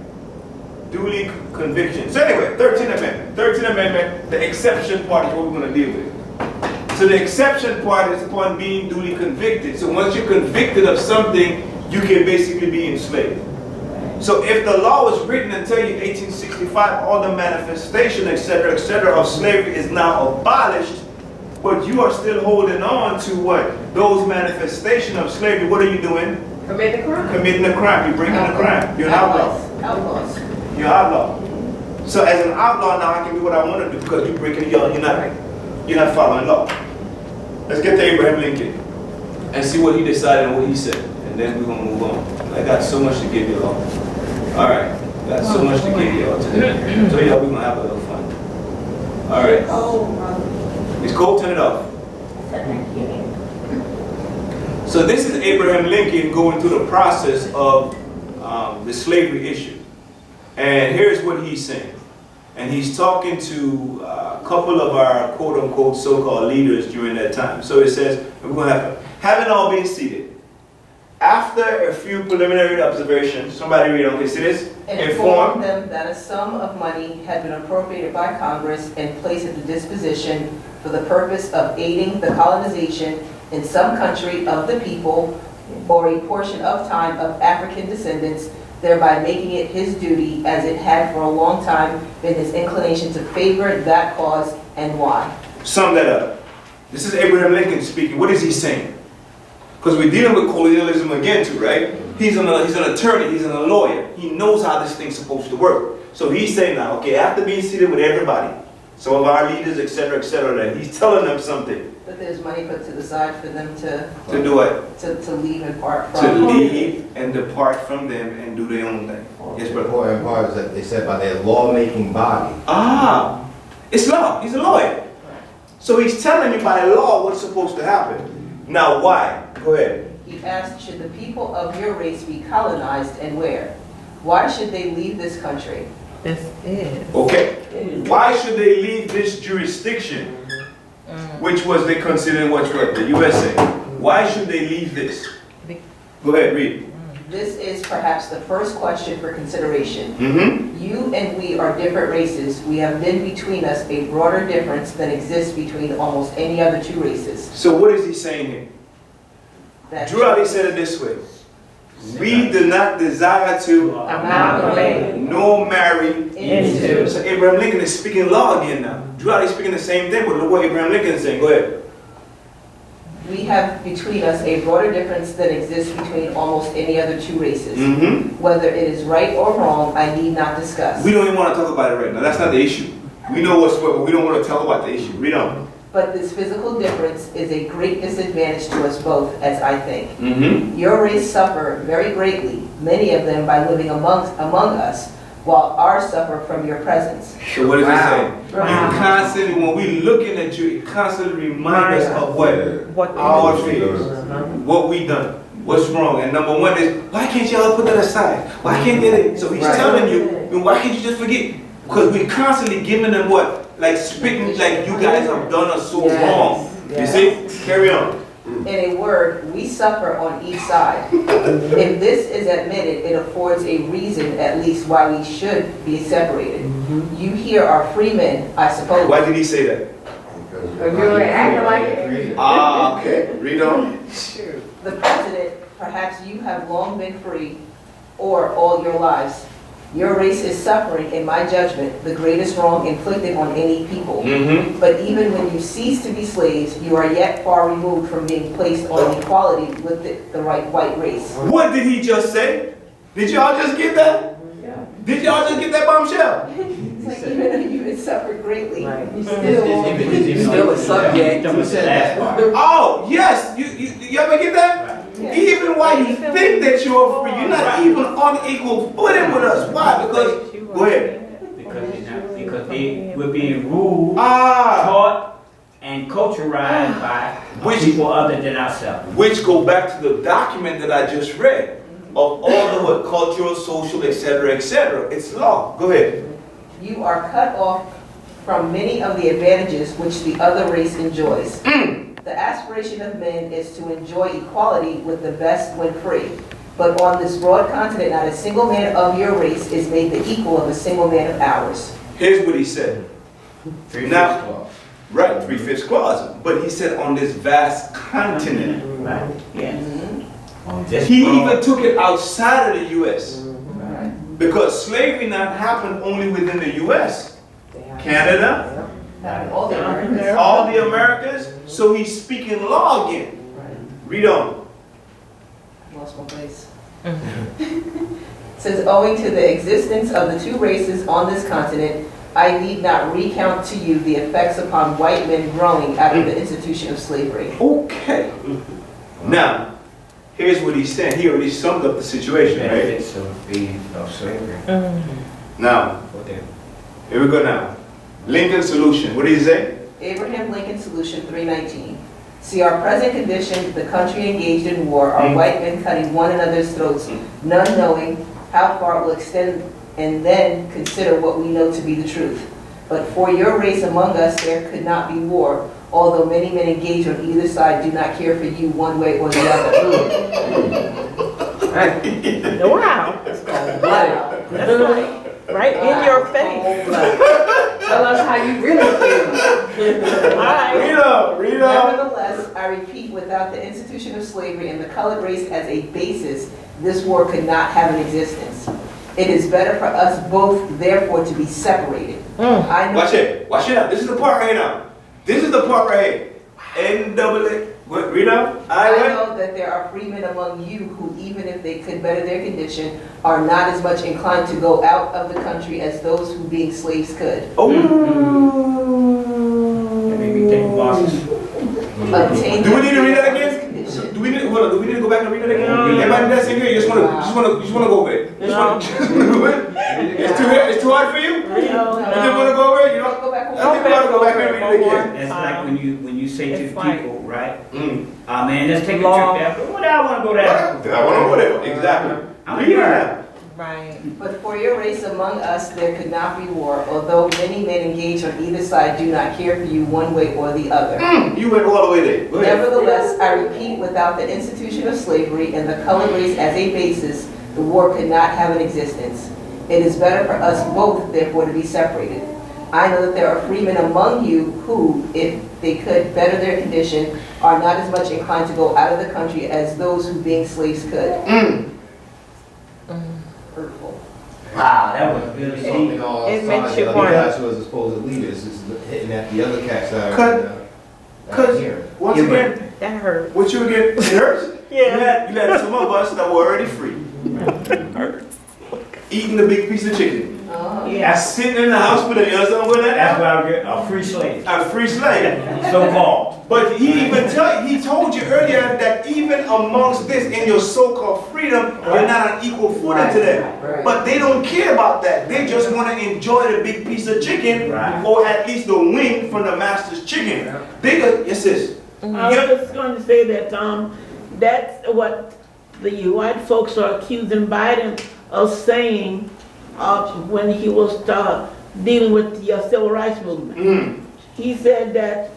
duly conviction. So anyway, 13th Amendment. 13th Amendment, the exception part is what we're going to deal with. So the exception part is upon being duly convicted. So once you're convicted of something, you can basically be enslaved. So if the law was written until you 1865, all the manifestation, etc., of slavery is now abolished, but you are still holding on to what? Those manifestations of slavery. What are you doing? Commit the crime. Committing a crime. You're breaking a crime. You're an outlaw. Outlaws. You're an outlaw. So as an outlaw now, I can do what I want to do because you're breaking. You're not following law. Let's get to Abraham Lincoln and see what he decided and what he said, and then we're gonna move on. I got so much to give you all. All right, got so much to give you all today. So y'all, we're gonna have a little fun. All right. It's cold. Turn it off. So this is Abraham Lincoln going through the process of the slavery issue. And here's what he's saying. And he's talking to a couple of our quote-unquote so-called leaders during that time. So it says, we're going to having all been seated, after a few preliminary observations, somebody read on this, see this? Inform them that a sum of money had been appropriated by Congress and placed at the disposition for the purpose of aiding the colonization in some country of the people or a portion of time of African descendants, thereby making it his duty, as it had for a long time been his inclination, to favor that cause, and why. Sum that up. This is Abraham Lincoln speaking. What is he saying? Because we're dealing with colonialism again too, right? He's an attorney, he's a lawyer. He knows how this thing's supposed to work. So he's saying now, okay, after being seated with everybody, some of our leaders, etc., that he's telling them something. That there's money put to the side for them to do what? To leave and part from. To leave and depart from them and do their own thing. Yes, The brother. important part is that they said by their lawmaking body. Ah, it's law. He's a lawyer. So he's telling you by law what's supposed to happen. Now, why? Go ahead. He asked, should the people of your race be colonized, and where? Why should they leave this country? This is. Okay. Why should they leave this jurisdiction, which was they considered what, the USA? Why should they leave this? Go ahead, read. This is perhaps the first question for consideration. Mm-hmm. You and we are different races. We have been between us a broader difference than exists between almost any other two races. So what is he saying here? That Drew Ali said it this way. We do not desire to Amalgamate. nor marry Into. So Abraham Lincoln is speaking law again now. Drew Ali is speaking the same thing, but look what Abraham Lincoln is saying. Go ahead. we have between us a broader difference than exists between almost any other two races. Mm-hmm. Whether it is right or wrong, I need not discuss. We don't even want to talk about it right now. That's not the issue. We know what's what, but we don't want to talk about the issue. Read on. But this physical difference is a great disadvantage to us both, as I think. Mm-hmm. Your race suffer very greatly, many of them by living among us, while ours suffer from your presence. So what is he saying? Wow. You constantly, when we looking at you, it constantly reminds us of what our fears, what we done, what's wrong. And number one is, why can't y'all put that aside? Why can't they? So he's telling you, then why can't you just forget? Because we constantly giving them what? Like spitting, like you guys have done us so wrong. You see? Carry on. In a word, we suffer on each side. If this is admitted, it affords a reason at least why we should be separated. You here are free men, I suppose. Why did he say that? You were acting like it. Ah, okay. Read on. The president, perhaps you have long been free, or all your lives. Your race is suffering, in my judgment, the greatest wrong inflicted on any people. Mm-hmm. But even when you cease to be slaves, you are yet far removed from being placed on equality with the right white race. What did he just say? Did y'all just get that? Did y'all just get that bombshell? It's like, even though you have suffered greatly, you Still a subject. Who said that? Oh, yes. You ever get that? Even while you think that you're free, you're not even on equal footing with us. Why? Because, go ahead. Because we're being ruled, Ah, taught, and culturized by people other than ourselves. which go back to the document that I just read of all the what, cultural, social, etc., etc. It's law. Go ahead. you are cut off from many of the advantages which the other race enjoys. The aspiration of men is to enjoy equality with the best when free. But on this broad continent, not a single man of your race is made the equal of a single man of ours. Here's what he said. Now, Clause. right, 3/5 clause. But he said on this vast continent. Right? Yes. He even took it outside of the U.S. Because slavery not happened only within the U.S. Canada, All the Americans. all the Americas. So he's speaking law again. Read on. Lost my place. Says, owing to the existence of the two races on this continent, I need not recount to you the effects upon white men growing out of the institution of slavery. Okay. Now, here's what he's saying. He already summed up the situation, right? Benefits of slavery. Now, here we go now. Lincoln's solution. What did he say? Abraham Lincoln Solution 319. See our present condition, the country engaged in war, our white men cutting one another's throats, none knowing how far it will extend and then consider what we know to be the truth. But for your race among us there could not be war, although many men engaged on either side do not care for you one way or the other. Wow. Wow. That's right in your face. Tell us how you really feel. Read up. Nevertheless, I repeat, without the institution of slavery and the colored race as a basis, this war could not have an existence. It is better for us both, therefore, to be separated. I know. Watch it. Watch it out. This is the part right now. This is the part right here. NAA. What? Read out. I know that there are freemen among you who, even if they could better their condition, are not as much inclined to go out of the country as those who being slaves could. Oh. That made me take bosses. Obtain Do we need to read that again? condition. Do we need? Hold on. Do we need to go back and read that again? No. Everybody that's in here, you just wanna go over it. No. It's too hard for you. You just wanna go over it. You know. Go back I think we ought to go back and read it again. That's like when you say to It's the like- people, right? Mm. Man, let's take a Long. trip there. What do I want to go there? I want to go there. Exactly. I'm Read it here. out. Right. But for your race among us there could not be war, although many men engaged on either side do not care for you one way or the other. You went all the way there. Go ahead. Nevertheless, I repeat, without the institution of slavery and the colored race as a basis, the war could not have an existence. It is better for us both, therefore, to be separated. I know that there are freemen among you who, if they could better their condition, are not as much inclined to go out of the country as those who being slaves could. Hurtful. Wow, that was really Something deep. all It makes sides you of the wonder. guys who are supposed leaders is hitting at the other cats that are. Cause once Yeah, but- again, That hurt. what you again? It hurts. Yeah. You had some of us that were already free, eating the big piece of chicken. Yeah. That's sitting in the house with a, you understand what That's that? why I'm getting a free slave. A free slave. So-called. But he told you earlier that even amongst this, in your so-called freedom, you're not on equal footing to them. Right. But they don't care about that. They just want to enjoy the big piece of chicken, Right. or at least the wing from the master's chicken. They just, yes, sis. I was just going to say that that's what the white folks are accusing Biden of saying when he was dealing with the civil rights movement. He said that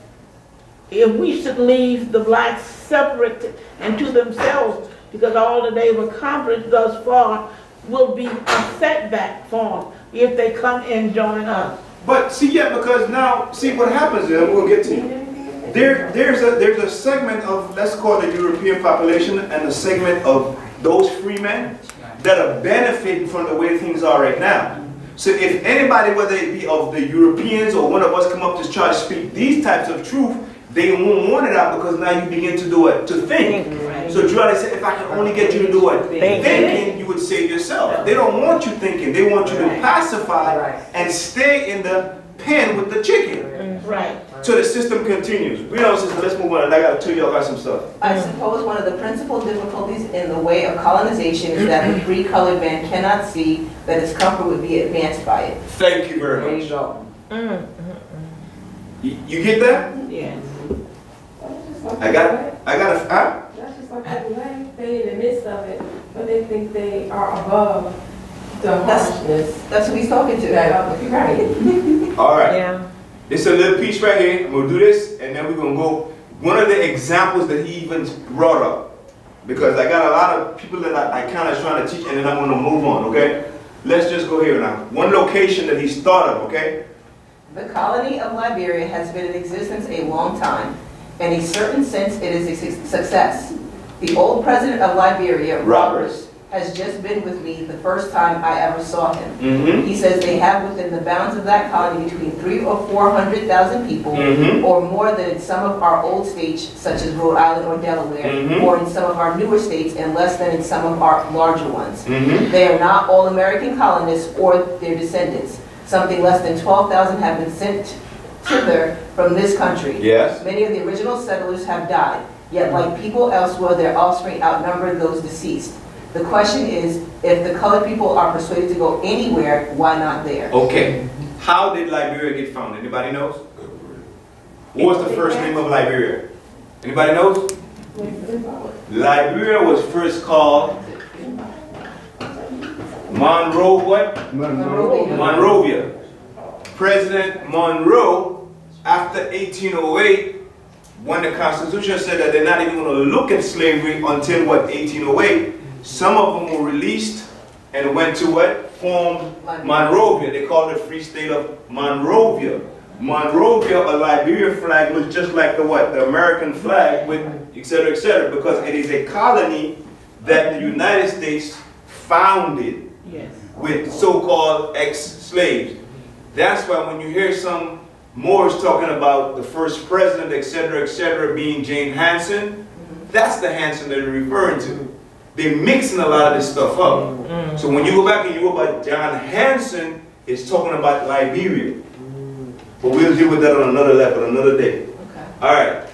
if we should leave the blacks separate and to themselves, because all that they've accomplished thus far will be a setback for them if they come and join us. But see, yeah, because now, see what happens is, we'll get to you. There's a segment of, let's call it the European population, and a segment of those free men that are benefiting from the way things are right now. So if anybody, whether it be of the Europeans or one of us come up to try to speak these types of truth, they won't want it out, because now you begin to do it, to think. So Judy said, if I can only get you to do it, thinking, you would save yourself. They don't want you thinking. They want you to pacify and stay in the pen with the chicken. Right. So the system continues. We know, sister, let's move on. I got to tell y'all about some stuff. I suppose one of the principal difficulties in the way of colonization is that the free colored man cannot see that his comfort would be advanced by it. Thank you very much. You get that? Yes. I got a, huh? That's just like the way they in the midst of it, but they think they are above the harshness. That's who he's talking to. You're right. All right. Yeah. This is a little piece right here. I'm going to do this, and then we're going to go. One of the examples that he even brought up, because I got a lot of people that I kind of trying to teach, and then I'm going to move on, okay? Let's just go here now. One location that he's thought of, okay? The colony of Liberia has been in existence a long time. In a certain sense, it is a success. The old president of Liberia, Roberts, has just been with me the first time I ever saw him. He says they have within the bounds of that colony between 300,000 or 400,000 people, or more than in some of our old states, such as Rhode Island or Delaware, or in some of our newer states, and less than in some of our larger ones. They are not all American colonists or their descendants. Something less than 12,000 have been sent thither from this country. Yes. Many of the original settlers have died, yet like people elsewhere, their offspring outnumber those deceased. The question is, if the colored people are persuaded to go anywhere, why not there? Okay. How did Liberia get founded? Anybody knows? What was the first name of Liberia? Anybody knows? Liberia was first called Monroe what? Monrovia. Monrovia. President Monroe, after 1808, when the Constitution said that they're not even going to look at slavery until what, 1808, some of them were released and went to what? Formed Monrovia. They called it Free State of Monrovia. Monrovia, a Liberia flag, looks just like the what? The American flag with et cetera, because it is a colony that the United States founded Yes. with so-called ex-slaves. That's why when you hear some Moors talking about the first president, et cetera, being James Hansen, that's the Hansen they're referring to. They're mixing a lot of this stuff up. So when you go back and you go about John Hansen, it's talking about Liberia. But we'll deal with that on another level, another day. Okay. All right.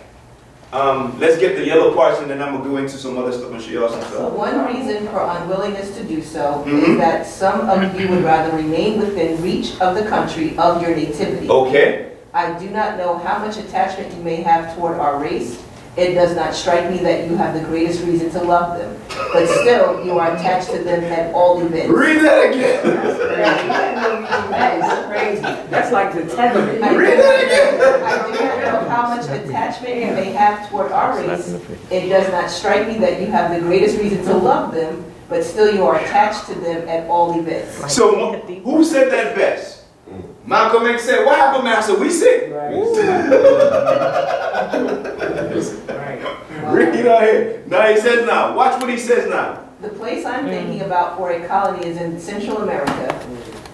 Let's get the yellow parts and then I'm going to go into some other stuff and show you all some So stuff. one reason for unwillingness to do so is that some of you would rather remain within reach of the country of your nativity. Okay. I do not know how much attachment you may have toward our race. It does not strike me that you have the greatest reason to love them. But still, you are attached to them at all events. Read that again. That is crazy. That's like the tether. Read that again. I do not know how much attachment you may have toward our race. It does not strike me that you have the greatest reason to love them, but still you are attached to them at all events. So who said that best? Malcolm X said, what happened, Master? We sick. Read out here. Now he says now. Watch what he says now. The place I'm thinking about for a colony is in Central America.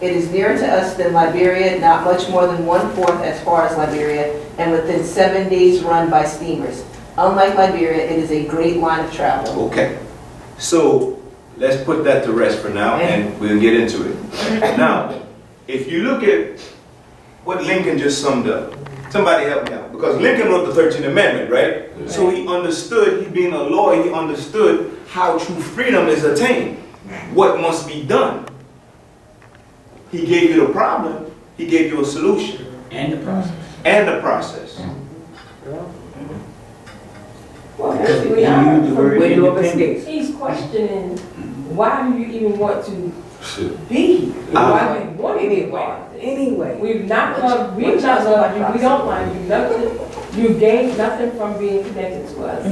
It is nearer to us than Liberia, not much more than 1/4 as far as Liberia, and within 7 days' run by steamers. Unlike Liberia, it is a great line of travel. Okay. So let's put that to rest for now and we'll get into it. Now, if you look at what Lincoln just summed up, somebody help me out. Because Lincoln wrote the 13th Amendment, right? So he understood, he being a lawyer, he understood how true freedom is attained. What must be done. He gave you the problem, he gave you a solution. And the process. And the process. Well, Because actually, you use the word independence. he's questioning, why do you even want to be here? Why do you want to be involved? Anyway. We've not loved you, we don't like you, nothing, you gained nothing from being connected to us.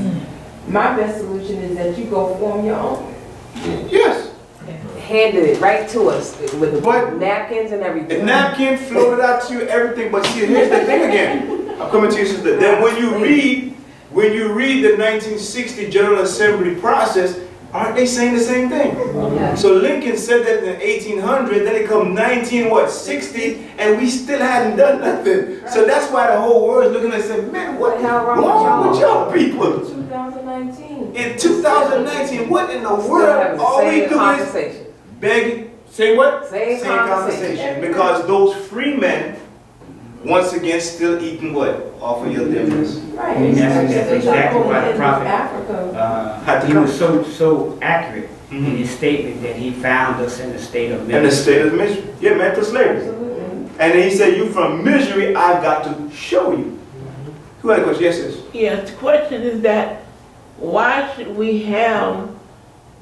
My best solution is that you go form your own. Yes. Handed it right to us with the But- napkins and The everything. napkin floated out to you, everything, but see, here's the thing again. I'm coming to you, sister. Then when you read the 1960 General Assembly process, aren't they saying the same thing? Yeah. So Lincoln said that in 1800, then it come 1960, and we still hadn't done nothing. So that's why the whole world's looking and saying, man, what the hell wrong with y'all people? 2019. In 2019, what in the Still world having the all we same do is conversation. begging, say what? Same conversation. Because those free men, once again, still eating what? Off of your dividends. Right. And that's exactly why the In prophet, Africa. he was so accurate in his statement that he found us in a state of In the misery. state of misery. Yeah, mental slavery. Absolutely. And then he said, you from misery, I've got to show you. Who had a question? Yes, yes. Yes, the question is that why should we have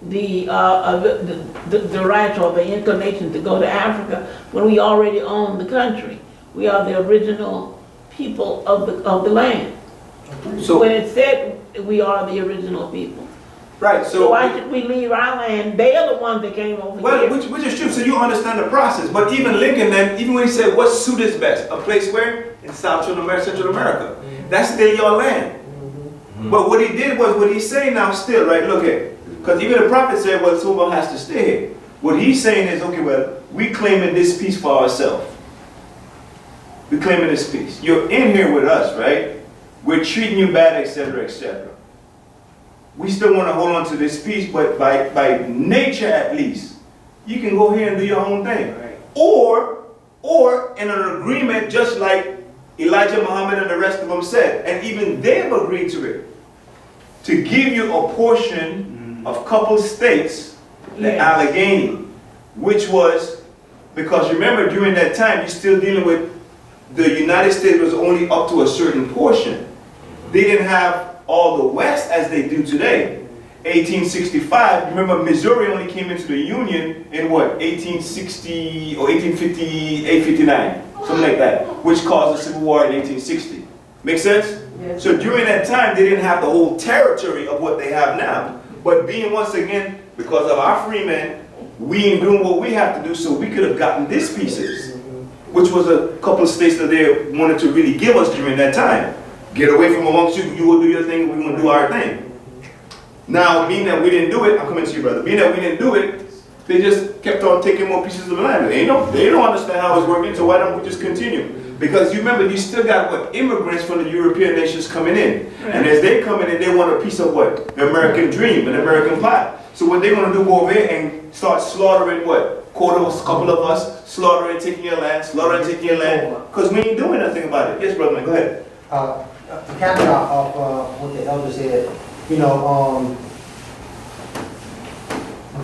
the right or the inclination to go to Africa when we already own the country? We are the original people of the land. So, When it said we are the original people. right, So why should we leave our land? They are the ones that came over well, here. which is true, so you understand the process. But even Lincoln then, even when he said, what suit is best? A place where? In Central America. That's still your land. But what he did was, what he's saying now still, right, look at, because even the prophet said, well, someone has to stay here. What he's saying is, okay, well, we claiming this peace for ourselves. We claiming this peace. You're in here with us, right? We're treating you bad, etc., etc. We still want to hold on to this peace, but by nature at least, you can go here and do your own thing. Right. Or in an agreement, just like Elijah Muhammad and the rest of them said, and even they've agreed to it, to give you a portion of couple states, the Yes. Allegheny, which was, because remember during that time, you're still dealing with the United States was only up to a certain portion. They didn't have all the West as they do today. 1865, remember Missouri only came into the Union in what, 1860 or 1858, 59, something like that, which caused the Civil War in 1860. Make sense? Yes. So during that time, they didn't have the whole territory of what they have now. But being once again, because of our free men, we ain't doing what we have to do, so we could have gotten these pieces, which was a couple of states that they wanted to really give us during that time. Get away from amongst you, you will do your thing, we will do our thing. Now, being that we didn't do it, I'm coming to you, brother. Being that we didn't do it, they just kept on taking more pieces of land. They don't understand how it's working, so why don't we just continue? Because you remember, you still got what? Immigrants from the European nations coming in. And as they come in, they want a piece of what? The American dream, an American pie. So what they're going to do, go over there and start slaughtering what? Couple of us, slaughtering, taking your land, because we ain't doing nothing about it. Yes, brother, man, go ahead. To counter off what the elder said, you know,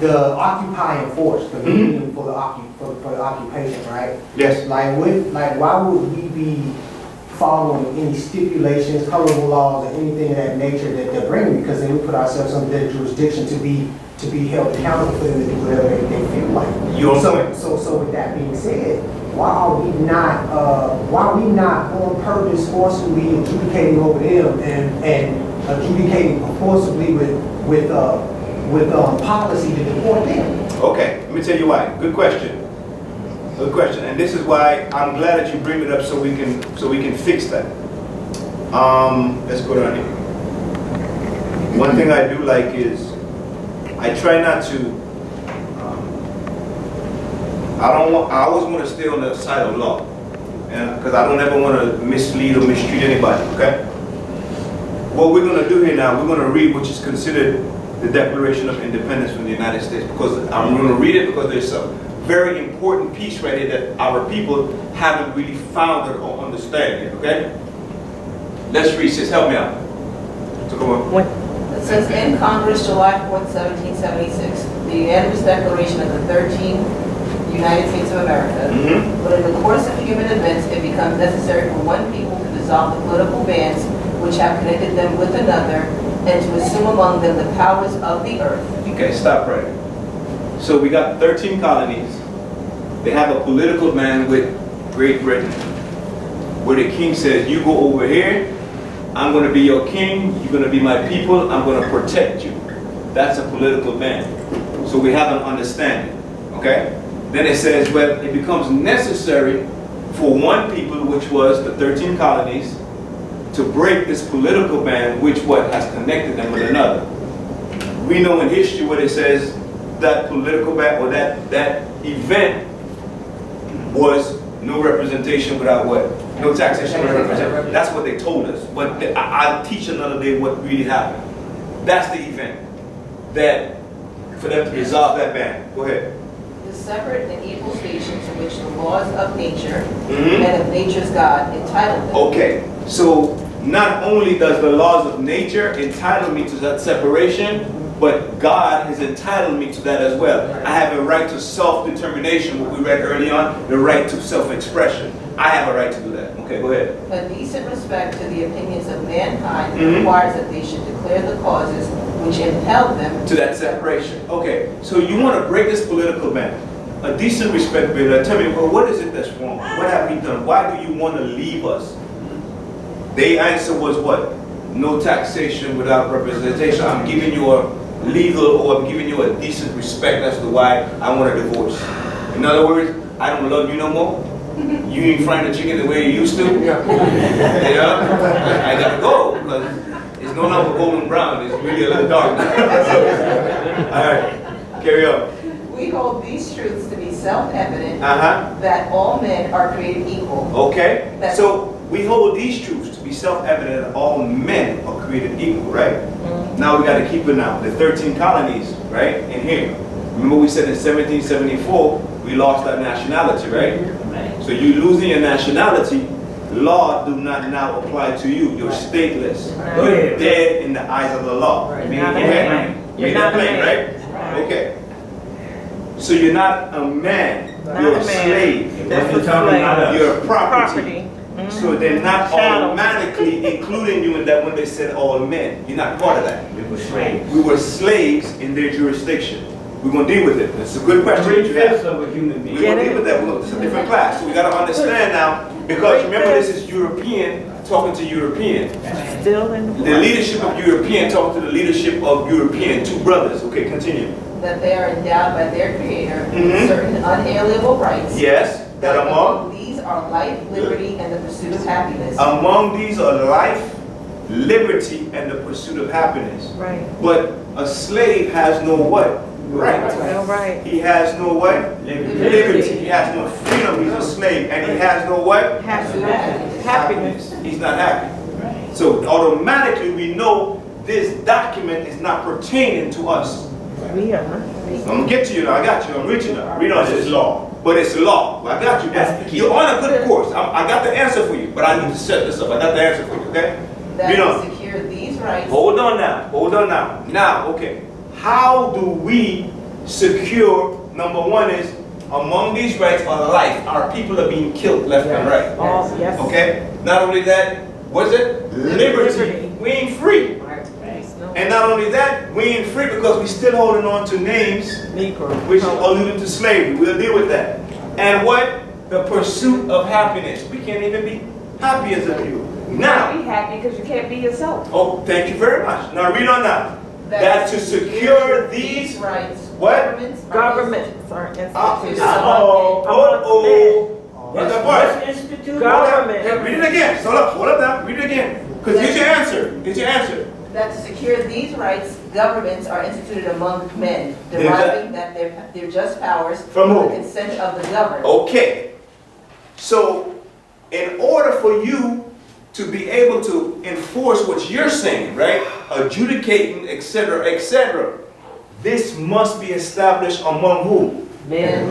the occupying force, the meaning for the occupation, right? Yes. Like why would we be following any stipulations, colorable laws, or anything of that nature that they're bringing? Because then we put ourselves under their jurisdiction to be held accountable for them to do whatever they feel like. So with that being said, why are we not on purpose forcibly adjudicating over them and adjudicating forcibly with policy to deport them? Okay, let me tell you why. Good question. Good question. And this is why I'm glad that you bring it up so we can fix that. Let's go down here. One thing I do like is I try not to. I always want to stay on the side of law, because I don't ever want to mislead or mistreat anybody. Okay. What we're going to do here now, we're going to read which is considered the Declaration of Independence from the United States, because I'm going to read it because there's a very important piece right here that our people haven't really found or understand yet. Okay. Let's read. Sis, help me out. So come on. It says, in Congress, July 4th, 1776, the unanimous declaration of the 13 United States of America, but in the course of human events, it becomes necessary for one people to dissolve the political bands which have connected them with another, and to assume among them the powers of the earth. Okay, stop right. So we got 13 colonies. They have a political band with Great Britain, where the king says, you go over here, I'm going to be your king, you're going to be my people, I'm going to protect you. That's a political band. So we have an understanding, okay? Then it says, well, it becomes necessary for one people, which was the 13 colonies, to break this political band, which has connected them with another. We know in history what it says, that political band, or that event was no representation without what? No taxation without representation. That's what they told us. But I'll teach another day what really happened. That's the event. That, for them to dissolve that band. Go ahead. The separate and equal stations in which the laws of nature and of nature's God entitle them. Okay, so not only does the laws of nature entitle me to that separation, but God has entitled me to that as well. I have a right to self-determination, what we read early on, the right to self-expression. I have a right to do that. Okay, go ahead. A decent respect to the opinions of mankind requires that they should declare the causes which impelled them to that separation. Okay, so you want to break this political band. A decent respect, Bill. Tell me, well, what is it that's wrong? What have we done? Why do you want to leave us? The answer was what? No taxation without representation. I'm giving you a legal, or I'm giving you a decent respect as to why I want a divorce. In other words, I don't love you no more. You ain't frying the chicken the way you used to. Yeah, I gotta go because it's no longer golden brown. It's really a little dark. All right, carry on. We hold these truths to be self-evident that all men are created equal. Okay, so we hold these truths to be self-evident that all men are created equal, right? Now we got to keep it now. The 13 colonies, right, in here. Remember we said in 1774, we lost our nationality, right? So you losing your nationality, law do not now apply to you. You're stateless. You're dead in the eyes of the law. You're not a man. You're not a man, right? Okay. So you're not a man. You're a slave. That's a slave. You're a property. So they're not Chattel. automatically including you in that when they said all men. You're not part of that. We were slaves. We were slaves in their jurisdiction. We're going to deal with it. It's a good question that you asked. 3/5 of a human being. We're going to deal with that. It's a different class. So we got to understand now, because remember this is European talking to European. Still in The leadership of European talking to the leadership of European, two brothers. Okay, continue. That they are endowed by their Creator Mhm. with certain unalienable rights. Yes, that among These are life, liberty, and the pursuit of happiness. among these are life, liberty, and the pursuit of happiness. Right. But a slave has no what? Right. All right. He has no what? Liberty. Liberty. He has no freedom. He's a slave. And he has no what? Happiness. He's not happy. So automatically we know this document is not pertaining to us. We are. I'm gonna get to you now. I got you. I'm reaching now. Read on this law. But it's law. I got you. That's the key. You're on a good course. I got the answer for you, but I need to set this up. I got the answer for you, okay? That Read to on. secure these rights. Hold on now. Hold on now. Now, okay. How do we secure, number one is, among these rights are life. Our people are being killed left and right. Oh, yes. Okay? Not only that, what's it? Liberty. Liberty. We ain't free. And not only that, we ain't free because we still holding on to names Negro. which alluded to slavery. We'll deal with that. And what? The pursuit of happiness. We can't even be happy as a people. Now, Be happy because you can't be yourself. oh, thank you very much. Now read on now. That to secure these rights. what? Governments are institutions. What's that part? What's instituted? Government. Read it again. Hold up now. Read it again. Because here's your answer. Here's your answer. That to secure these rights, governments are instituted among men, deriving that their just powers From who? the consent of the governed. Okay. So, in order for you to be able to enforce what you're saying, right? Adjudicating, etc., this must be established among who? Men.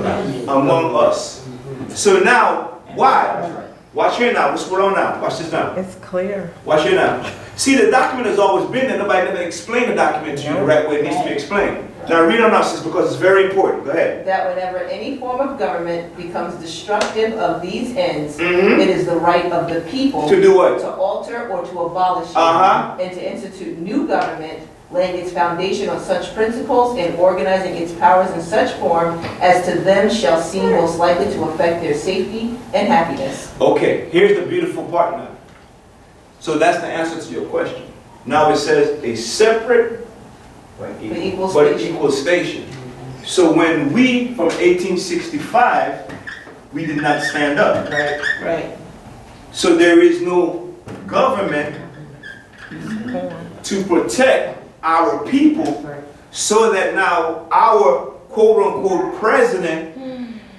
Among us. So now, why? Watch here now. What's going on now? Watch this now. It's clear. Watch here now. See, the document has always been there. Nobody never explained the document to you the right way it needs to be explained. Now read on now, sis, because it's very important. Go ahead. That whenever any form of government becomes destructive of these ends, Mhm. it is the right of the people To do what? to alter or to abolish it, and to institute new government, laying its foundation on such principles and organizing its powers in such form as to them shall seem most likely to affect their safety and happiness. Okay, here's the beautiful part now. So that's the answer to your question. Now it says a separate The equal but station. equal station. So when we, from 1865, we did not stand up. Right. So there is no government to protect our people so that now our quote-unquote president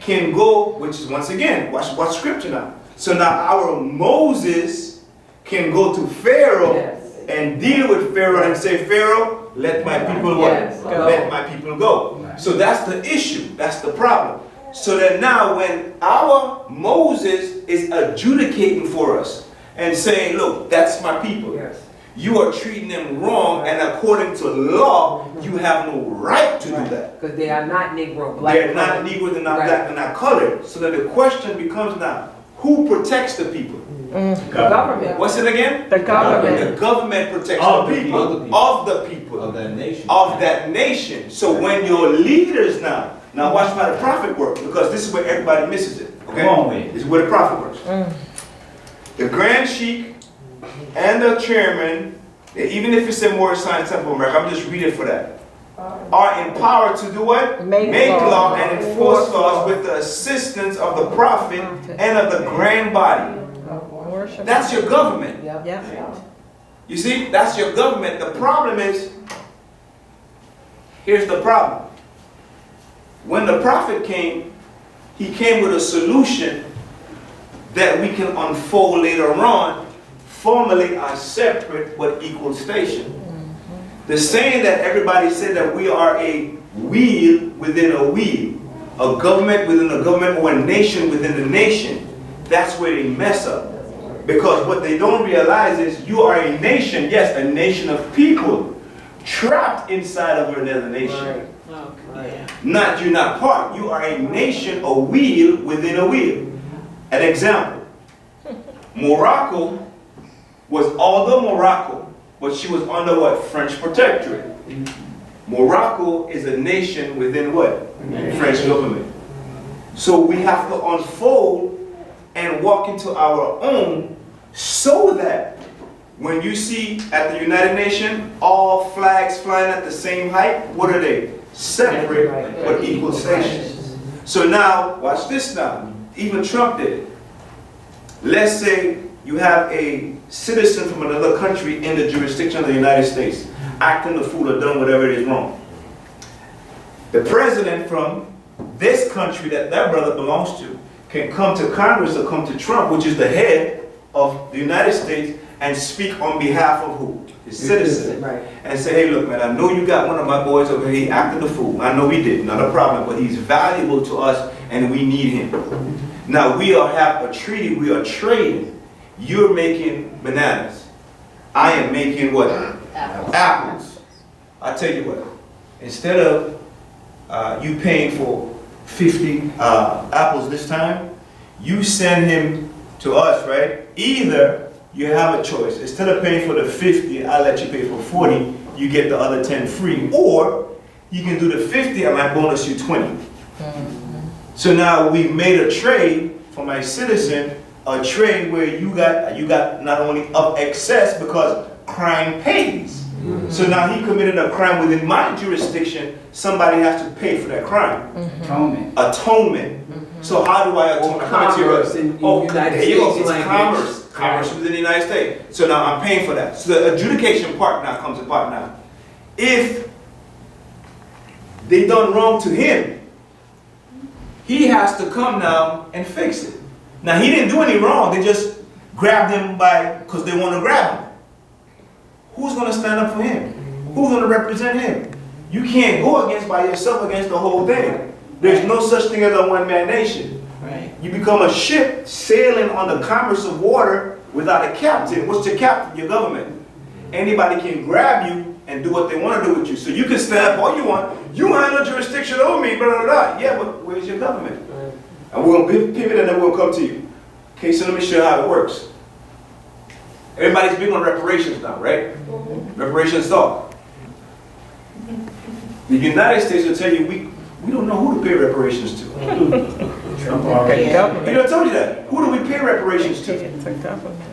can go, which is once again, watch scripture now. So now our Moses can go to Pharaoh and deal with Pharaoh and say, Pharaoh, let my people what? Yes, go. Let my people go. So that's the issue. That's the problem. So that now when our Moses is adjudicating for us and saying, look, that's my people. You are treating them wrong, and according to law, you have no right to do that. Because they are not Negro, black. They're not Negro, they're not black, they're not colored. So that the question becomes now, who protects the people? Government. What's it again? The government. The government protects Of the the people. people. Of the people. Of that nation. Of that nation. So when your leaders now watch how the prophet works, because this is where everybody misses it. Okay? Come on with it. This is where the prophet works. The Grand Sheik and the chairman, even if it's a more science temple America, I'm just reading for that, are empowered to do what? Make Law and enforce laws with the assistance of the prophet and of the grand body. Worship. That's your government. Yeah. You see, that's your government. The problem is, here's the problem. When the prophet came, he came with a solution that we can unfold later on, formulate a separate but equal station. The saying that everybody said that we are a wheel within a wheel, a government within a government, or a nation within a nation, that's where they mess up. Because what they don't realize is you are a nation, yes, a nation of people, trapped inside of another nation. Not you're not part. You are a nation, a wheel within a wheel. An example. Morocco was although Morocco, but she was under what? French protectorate. Morocco is a nation within what? French government. So we have to unfold and walk into our own so that when you see at the United Nations all flags flying at the same height, what are they? Separate but equal stations. So now, watch this now. Even Trump did it. Let's say you have a citizen from another country in the jurisdiction of the United States, acting the fool or done whatever it is wrong. The president from this country that that brother belongs to can come to Congress or come to Trump, which is the head of the United States, and speak on behalf of who? His citizen. And say, hey, look, man, I know you got one of my boys over here, he acted the fool. I know he did, not a problem, but he's valuable to us and we need him. Now, we all have a treaty, we are trading. You're making bananas. I am making what? Apples. I tell you what, instead of you paying for 50 apples this time, you send him to us, right? Either you have a choice. Instead of paying for the 50, I'll let you pay for 40, you get the other 10 free. Or you can do the 50, I might bonus you 20. So now we've made a trade for my citizen, a trade where you got not only of excess because crime pays. So now he committed a crime within my jurisdiction, somebody has to pay for that crime. Atonement. So how do I atone? Commerce in United there you go. States It's language. commerce within the United States. So now I'm paying for that. So the adjudication part now comes apart now. If they done wrong to him, he has to come now and fix it. Now he didn't do any wrong. They just grabbed him because they want to grab him. Who's going to stand up for him? Who's going to represent him? You can't go by yourself against the whole thing. There's no such thing as a one-man nation. You become a ship sailing on the commerce of water without a captain. What's your captain? Your government. Anybody can grab you and do what they want to do with you. So you can stand up all you want. You have no jurisdiction over me, blah, blah, blah. Yeah, but where's your government? And we're going to pivot and then we'll come to you. Okay, so let me show you how it works. Everybody's big on reparations now, right? Reparations talk. The United States will tell you, we don't know who to pay reparations to. Okay, You know, I told you that. Who do we pay reparations to?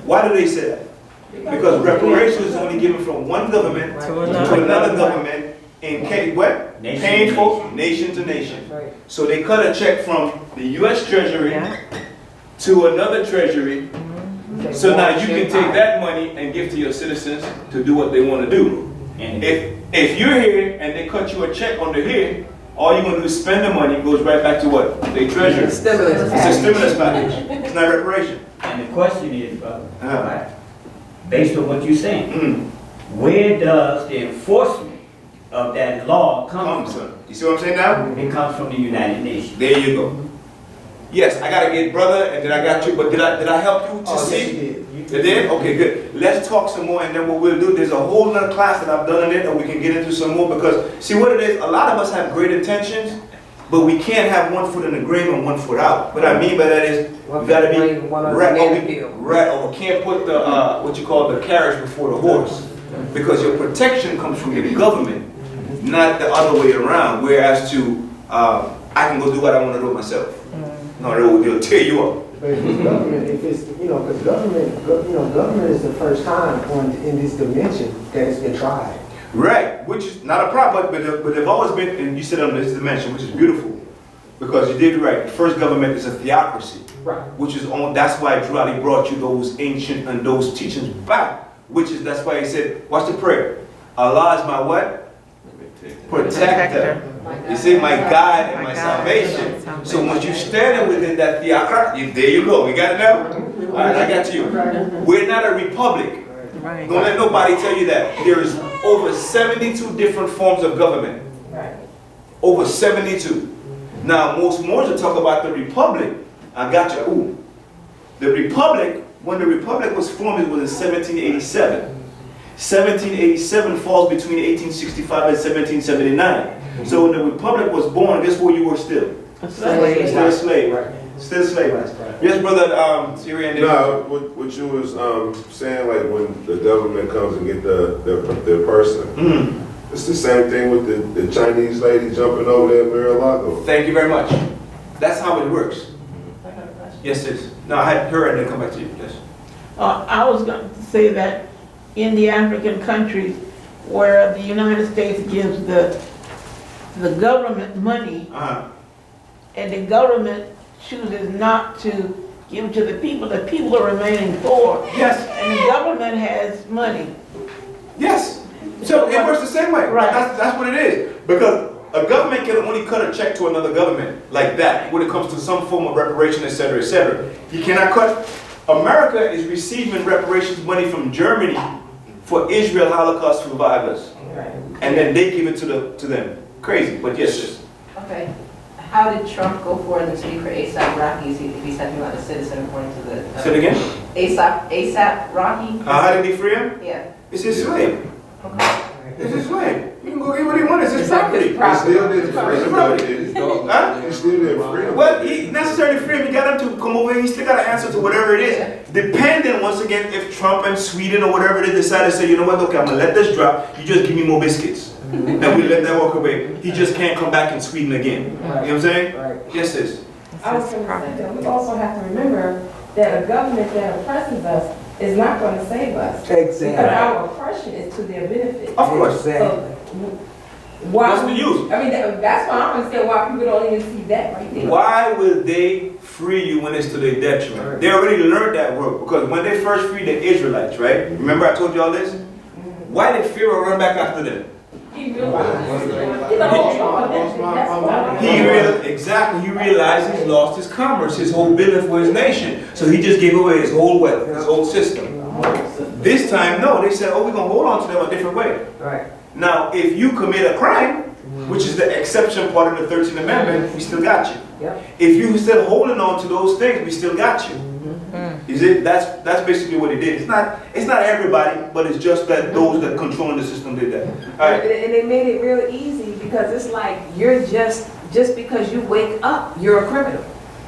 Why do they say that? Because reparations is only given from one government to another government in case, what? Painful, nation to nation. So they cut a check from the U.S. Treasury to another treasury. So now you can take that money and give to your citizens to do what they want to do. And if you're here and they cut you a check under here, all you're going to do is spend the money, it goes right back to what? They treasury. It's a stimulus package. It's not reparation. And the question is, brother, based on what you're saying, where does the enforcement of that law come from? You see what I'm saying now? It comes from the United Nations. There you go. Yes, I got to get brother, and then I got you, but did I help you to see? You did? Okay, good. Let's talk some more, and then what we'll do, there's a whole other class that I've done in it, and we can get into some more, because, see what it is, a lot of us have great intentions, but we can't have one foot in the grave and one foot out. What I mean by that is, we got to be right, or we can't put the, what you call the carriage before the horse, because your protection comes from your government, not the other way around, whereas to, I can go do what I want to do myself. No, they'll tear you up. But if it's government, because government is the first time in this dimension that it's been tried. Right, which is not a problem, but they've always been, and you said on this dimension, which is beautiful, because you did right. The first government is a theocracy, which is on. That's why Drew Ali brought you those ancient and those teachings back. That's why he said, watch the prayer. Allah is my what? Protector. You see, my guide and my salvation. So once you stand within that theocracy, there you go. You got it now? All right, I got you. We're not a republic. Don't let nobody tell you that. There is over 72 different forms of government. Over 72. Now, most more to talk about the republic. I got you. Ooh. The republic, when the republic was formed, it was in 1787. 1787 falls between 1865 and 1779. So when the republic was born, guess where you were still? A slave. Still a slave. Still slavery. Yes, brother, Syrian. No, what you was saying, like when the government comes and get their person, it's the same thing with the Chinese lady jumping over there in Mar-a-Lago. Thank you very much. That's how it works. Yes, sis. No, I had her and then come back to you. Yes. I was going to say that in the African countries where the United States gives the government money, and the government chooses not to give to the people are remaining poor. Yes. And the government has money. Yes. So it works the same way. Right. That's what it is. Because a government can only cut a check to another government like that when it comes to some form of reparation, etc., etc. You cannot cut. America is receiving reparations money from Germany for Israel Holocaust survivors, and then they give it to them. Crazy, but yes. Okay. How did Trump go forward and speak for ASAP Rocky if he said he was a citizen according to the... Say it again? ASAP Rocky? How did he free him? Yeah. It's his slave. Okay. It's his slave. You can go get what he wants. It's his property. He still didn't free him. Huh? He still didn't free him. Well, he necessarily free him. He got him to come over here. He still got to answer to whatever it is. Depending, once again, if Trump and Sweden or whatever they decide to say, you know what, okay, I'm going to let this drop. You just give me more biscuits. And we let that walk away. He just can't come back in Sweden again. You know what I'm saying? Yes, sis. I was going to say that we also have to remember that a government that oppresses us is not going to save us. Exactly. Because our oppression is to their benefit. Of course. So, why What's the use? I mean, that's why I don't understand why people don't even see that right there. Why will they free you when it's to their detriment? They already learned that work because when they first freed the Israelites, right? Remember I told you all this? Why did Pharaoh run back after them? He realized. He realized he's lost his commerce, his whole business for his nation. So he just gave away his whole wealth, his whole system. This time, no, they said, oh, we're going to hold on to them a different way. Right. Now, if you commit a crime, which is the exception part of the 13th Amendment, we still got you. Yep. If you still holding on to those things, we still got you. Is it? That's basically what it did. It's not everybody, but it's just that those that controlling the system did that. All right. And they made it real easy because it's like you're just because you wake up, you're a criminal.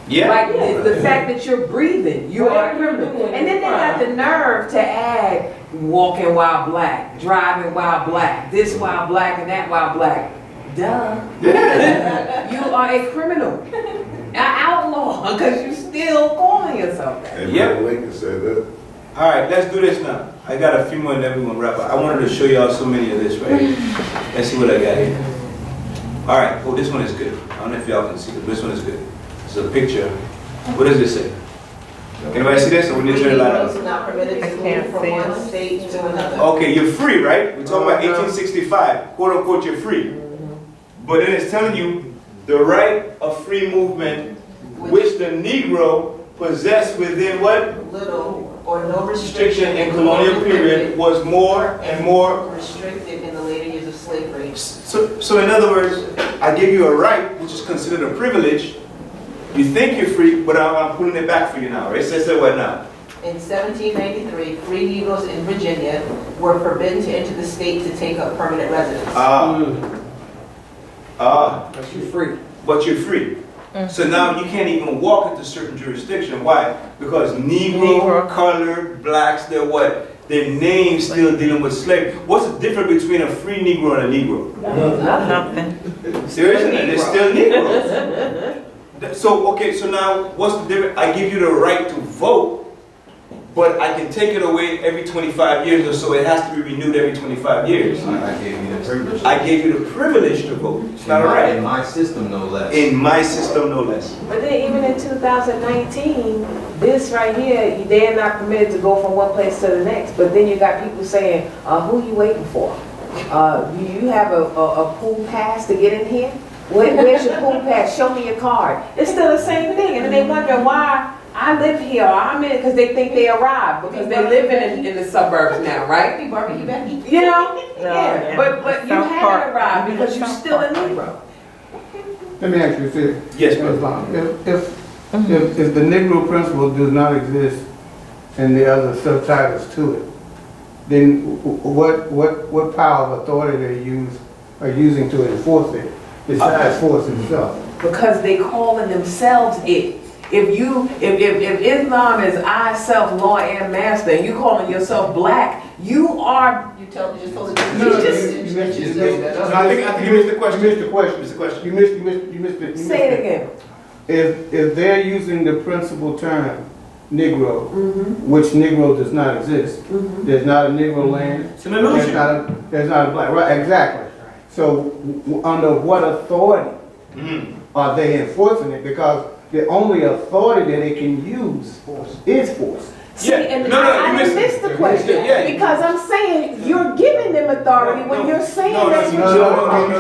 Yeah. Like the fact that you're breathing, you are a criminal. And then they got the nerve to add walking while black, driving while black, this while black and that while black. Duh. You are a criminal. An outlaw, because you still calling yourself that. And Yep. Lincoln said that. All right, let's do this now. I got a few more and then we're going to wrap up. I wanted to show y'all so many of this right here. Let's see what I got here. All right, oh, this one is good. I don't know if y'all can see it, but this one is good. It's a picture. What does this say? Anybody see this? Or we need to turn the light Those on? are not permitted to move from one state to another. Okay, you're free, right? We're talking about 1865. Quote unquote, you're free. But then it's telling you the right of free movement, which the Negro possessed within what? Little or no Restriction in colonial period was more and more. restricted in the later years of slavery. So in other words, I give you a right, which is considered a privilege. You think you're free, but I'm pulling it back for you now, right? It says what now? In 1793, free Negroes in Virginia were forbidden to enter the state to take up permanent residence. But you're free. But you're free. So now you can't even walk into certain jurisdiction. Why? Because Negro, colored, blacks, they're what? Their names still dealing with slavery. What's the difference between a free Negro and a Negro? Nothing. Seriously? They're still Negroes. So, okay, so now what's the difference? I give you the right to vote, but I can take it away every 25 years or so. It has to be renewed every 25 years. I gave you the privilege. I gave you the privilege to vote. It's not a right. In my system, no less. In my system, no less. But then even in 2019, this right here, they're not permitted to go from one place to the next. But then you got people saying, who you waiting for? Do you have a pool pass to get in here? Where's your pool pass? Show me your card. It's still the same thing. And then they wonder why I live here, or I'm in, because they think they arrived, because they're living in the suburbs now, right? Barbecue Becky. You know? Yeah. But you haven't arrived because you're still a Negro. Let me ask you this. Yes, brother. If the Negro principle does not exist and the other subtitles to it, then what power of authority are using to enforce it besides force itself? Because they calling themselves it. If Islam is I, self, law, and master, and you calling yourself black, you are. You tell me just No, no, you missed you missed the question. You missed the question. Missed the question. You missed it. Say it again. If they're using the principal term Negro, Mm-hmm. which Negro does not exist, there's not a Negro land. It's an illusion. There's not a black, right, exactly. So under what authority are they enforcing it? Because the only authority that they can use is force. See, and I missed the question, because I'm saying you're giving them authority when you're saying that's what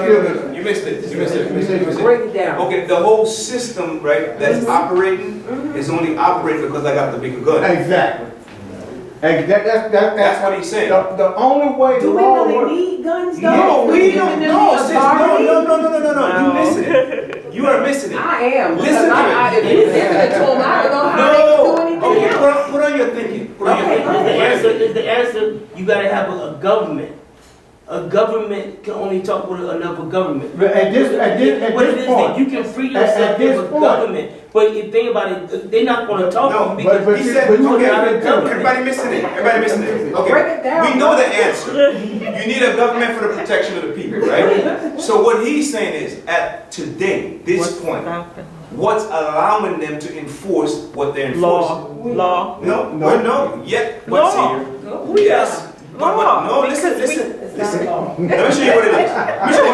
you're. You missed it. You missed it. Break it down. Okay, the whole system, right, that's operating is only operating because I got the bigger gun. Exactly. That's what he's saying. The only way Do we law really works. need guns though? No, We're we giving don't. them No, the sis, authority? no. You missing it. You are missing it. I am. Listen to it. If you give it to them, I don't know how No. they can do anything Okay, else. put on your thinking. Put on your Okay, thinking. Is the answer, you gotta have a government. A government can only talk with another government. But at this What it is that point, you can free at yourself this from a point- government, but if you think about it, they're not gonna talk No, to you because He said, but you okay, gotta tell everybody missing it. Everybody missing it. Break Okay, it down. we know the answer. You need a government for the protection of the people, right? So what he's saying is, at today, this point, what's allowing them to enforce what they're enforcing? Law. No, yet what's Law. here? Yes. But no, listen. Let me show you what it is. Let me show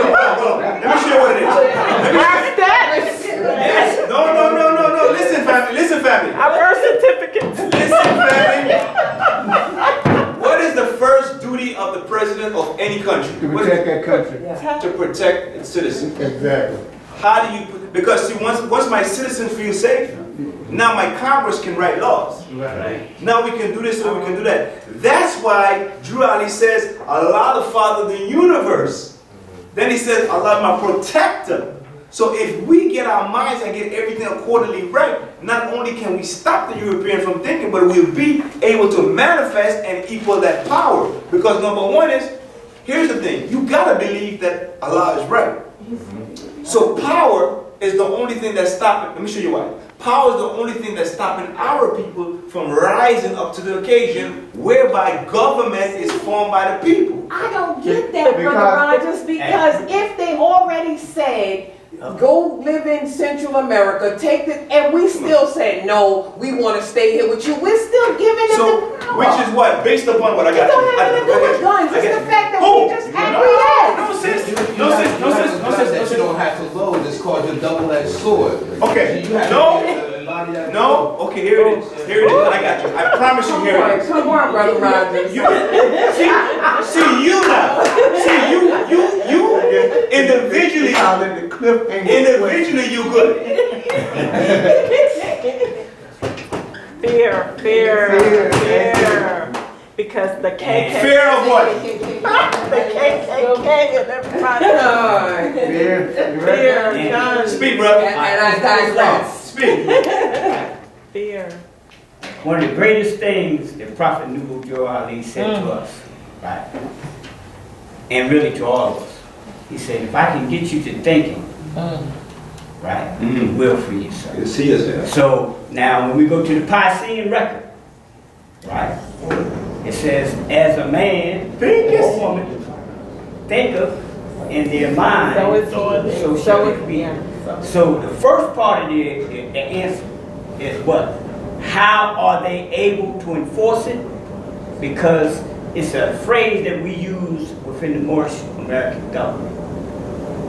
you what it is. Yes. No. Listen, family. Our birth certificates. Listen, family. What is the first duty of the president of any country? to protect that country. To protect its citizens. Exactly. How do you, because see, once my citizens feel safe, now my Congress can write laws. Right. Now we can do this or we can do that. That's why Drew Ali says, Allah the Father of the universe. Then he says, Allah my protector. So if we get our minds and get everything accordingly right, not only can we stop the European from thinking, but we'll be able to manifest and equal that power. Because number one is, here's the thing, you gotta believe that Allah is right. So power is the only thing that's stopping, let me show you why. Power is the only thing that's stopping our people from rising up to the occasion whereby government is formed by the people. I don't get that, Brother Because- Rogers, because if they already said, Go live in Central America, take the, and we still say, no, we want to stay here with you. We're still giving them So, the power. which is what? Based upon what I It got don't you. have anything to do with guns, I it's got the you. fact that Who? we just acquiesce. No, sis. You No, sis. have No, to sis. No, sis. No, that you sis. don't have to load. It's called your double-edged sword. Okay. You have No. to embody that. No. Okay, here it is. Here it is. I got you. I promise you, here it is. Come on, Brother Rogers. See you now. See you individually. Individually, you good. Fear. Because the KKK. Fear of what? The KKK and everybody. Fear, guns. Speak, brother. And I digress. Speak. Fear. One of the greatest things that Prophet Nubu Ali said to us, right, and really to all of us, he said, if I can get you to thinking, right, you will free yourself. You see yourself. So now when we go to the Piscean record, right, it says, as a man or woman thinketh in their mind, so shall it be. So the first part of the answer is what? How are they able to enforce it? Because it's a phrase that we use within the Moorish American government.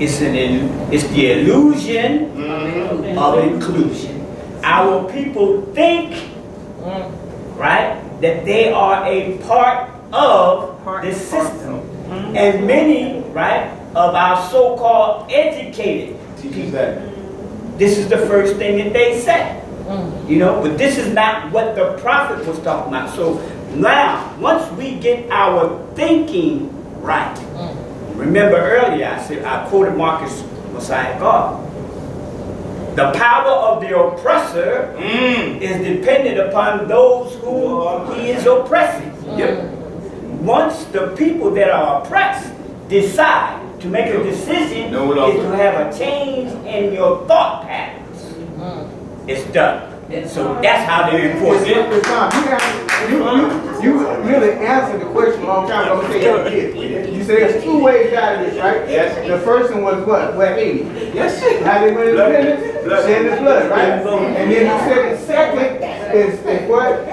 It's the illusion of inclusion. Our people think, right, that they are a part of the system. And many, right, of our so-called educated people, this is the first thing that they say. You know, but this is not what the prophet was talking about. So now, once we get our thinking right, remember earlier I quoted Marcus Messiah God. The power of the oppressor is dependent upon those who he is oppressing. Once the people that are oppressed decide to make a decision is to have a change in your thought patterns, it's done. So that's how they enforce it. You really answered the question a long time ago. You said there's two ways out of this, right? Yes. The first one was what? Haiti. Yes. How they went independence? Blood. Shedding the blood, right? And then you said the second is what?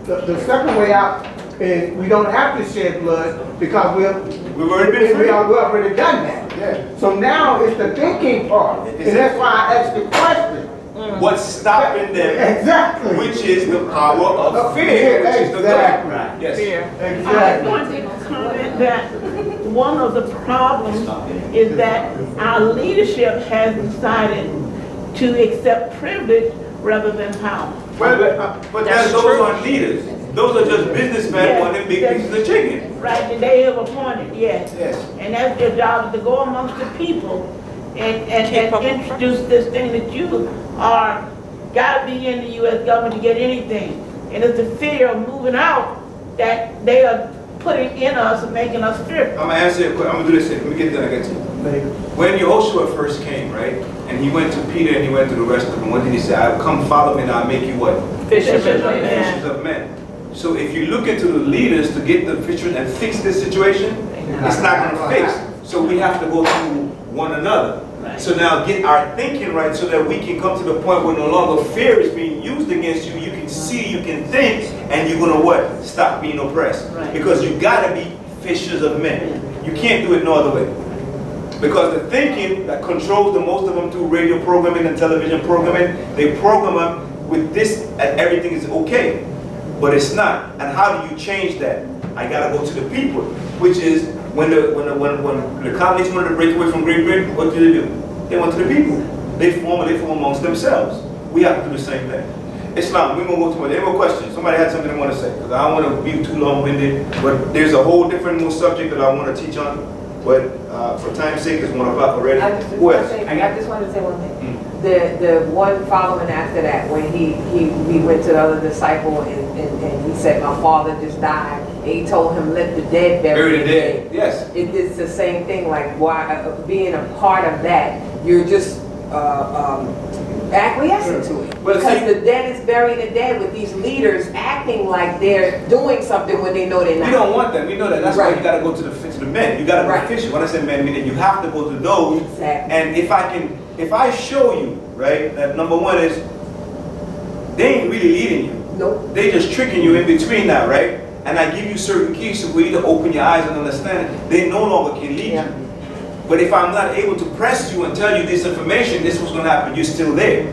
The second way out is we don't have to shed blood because We've already been free. we already done that. Yeah. So now it's the thinking part, and that's why I asked the question. What's stopping them? Exactly. Which is the power of fear, which is the Exactly. God. Yes. I Exactly. want to comment that one of the problems is that our leadership has decided to accept privilege rather than power. But those aren't leaders. Those are just businessmen Yes. wanting big pieces of chicken. Right, that they have appointed, yes. Yes. And that's their job, to go amongst the people and introduce this thing that you are, gotta be in the U.S. government to get anything. And it's the fear of moving out that they are putting in us and making us fearful. I'm gonna answer your question. I'm gonna do this. Let me get done. I get to you. When Yehoshua first came, right, and he went to Peter and he went to the rest of them, what did he say? I'll come follow me and I'll make you what? Fishers of men. Fishers of men. So if you look into the leaders to get the fishermen and fix this situation, it's not gonna fix. So we have to go through one another. So now get our thinking right so that we can come to the point where no longer fear is being used against you. You can see, you can think, and you're gonna what? Stop being oppressed. Right. Because you gotta be fishers of men. You can't do it no other way. Because the thinking that controls the most of them through radio programming and television programming, they program them with this and everything is okay. But it's not. And how do you change that? I gotta go to the people, which is when the colonies wanted to break away from Great Britain, what do? They went to the people. They form amongst themselves. We have to do the same thing. Islam, we're gonna go to any more questions. Somebody had something they want to say, because I don't want to be too long-winded, but there's a whole different more subject that I want to teach on. But for time's sake, it's 1 o'clock already. I just wanted to say one thing. The one following after that, when he went to the other disciple and he said, my father just died. And he told him, let the dead bury the dead. Yes. It's the same thing, like why being a part of that, you're just acquiescing to it. Well, because see, the dead is burying the dead with these leaders acting like they're doing something when they know they're not. We don't want that. We know that. That's why you got to go to the men. You got to go fishing. When I say men, meaning you have to go to those. Exactly. And if I show you, right, that number one is they ain't really leading you. Nope. They just tricking you in between that, right? And I give you certain keys so for you to open your eyes and understand it. They no longer can lead you. But if I'm not able to press you and tell you this information, this was going to happen, you're still there.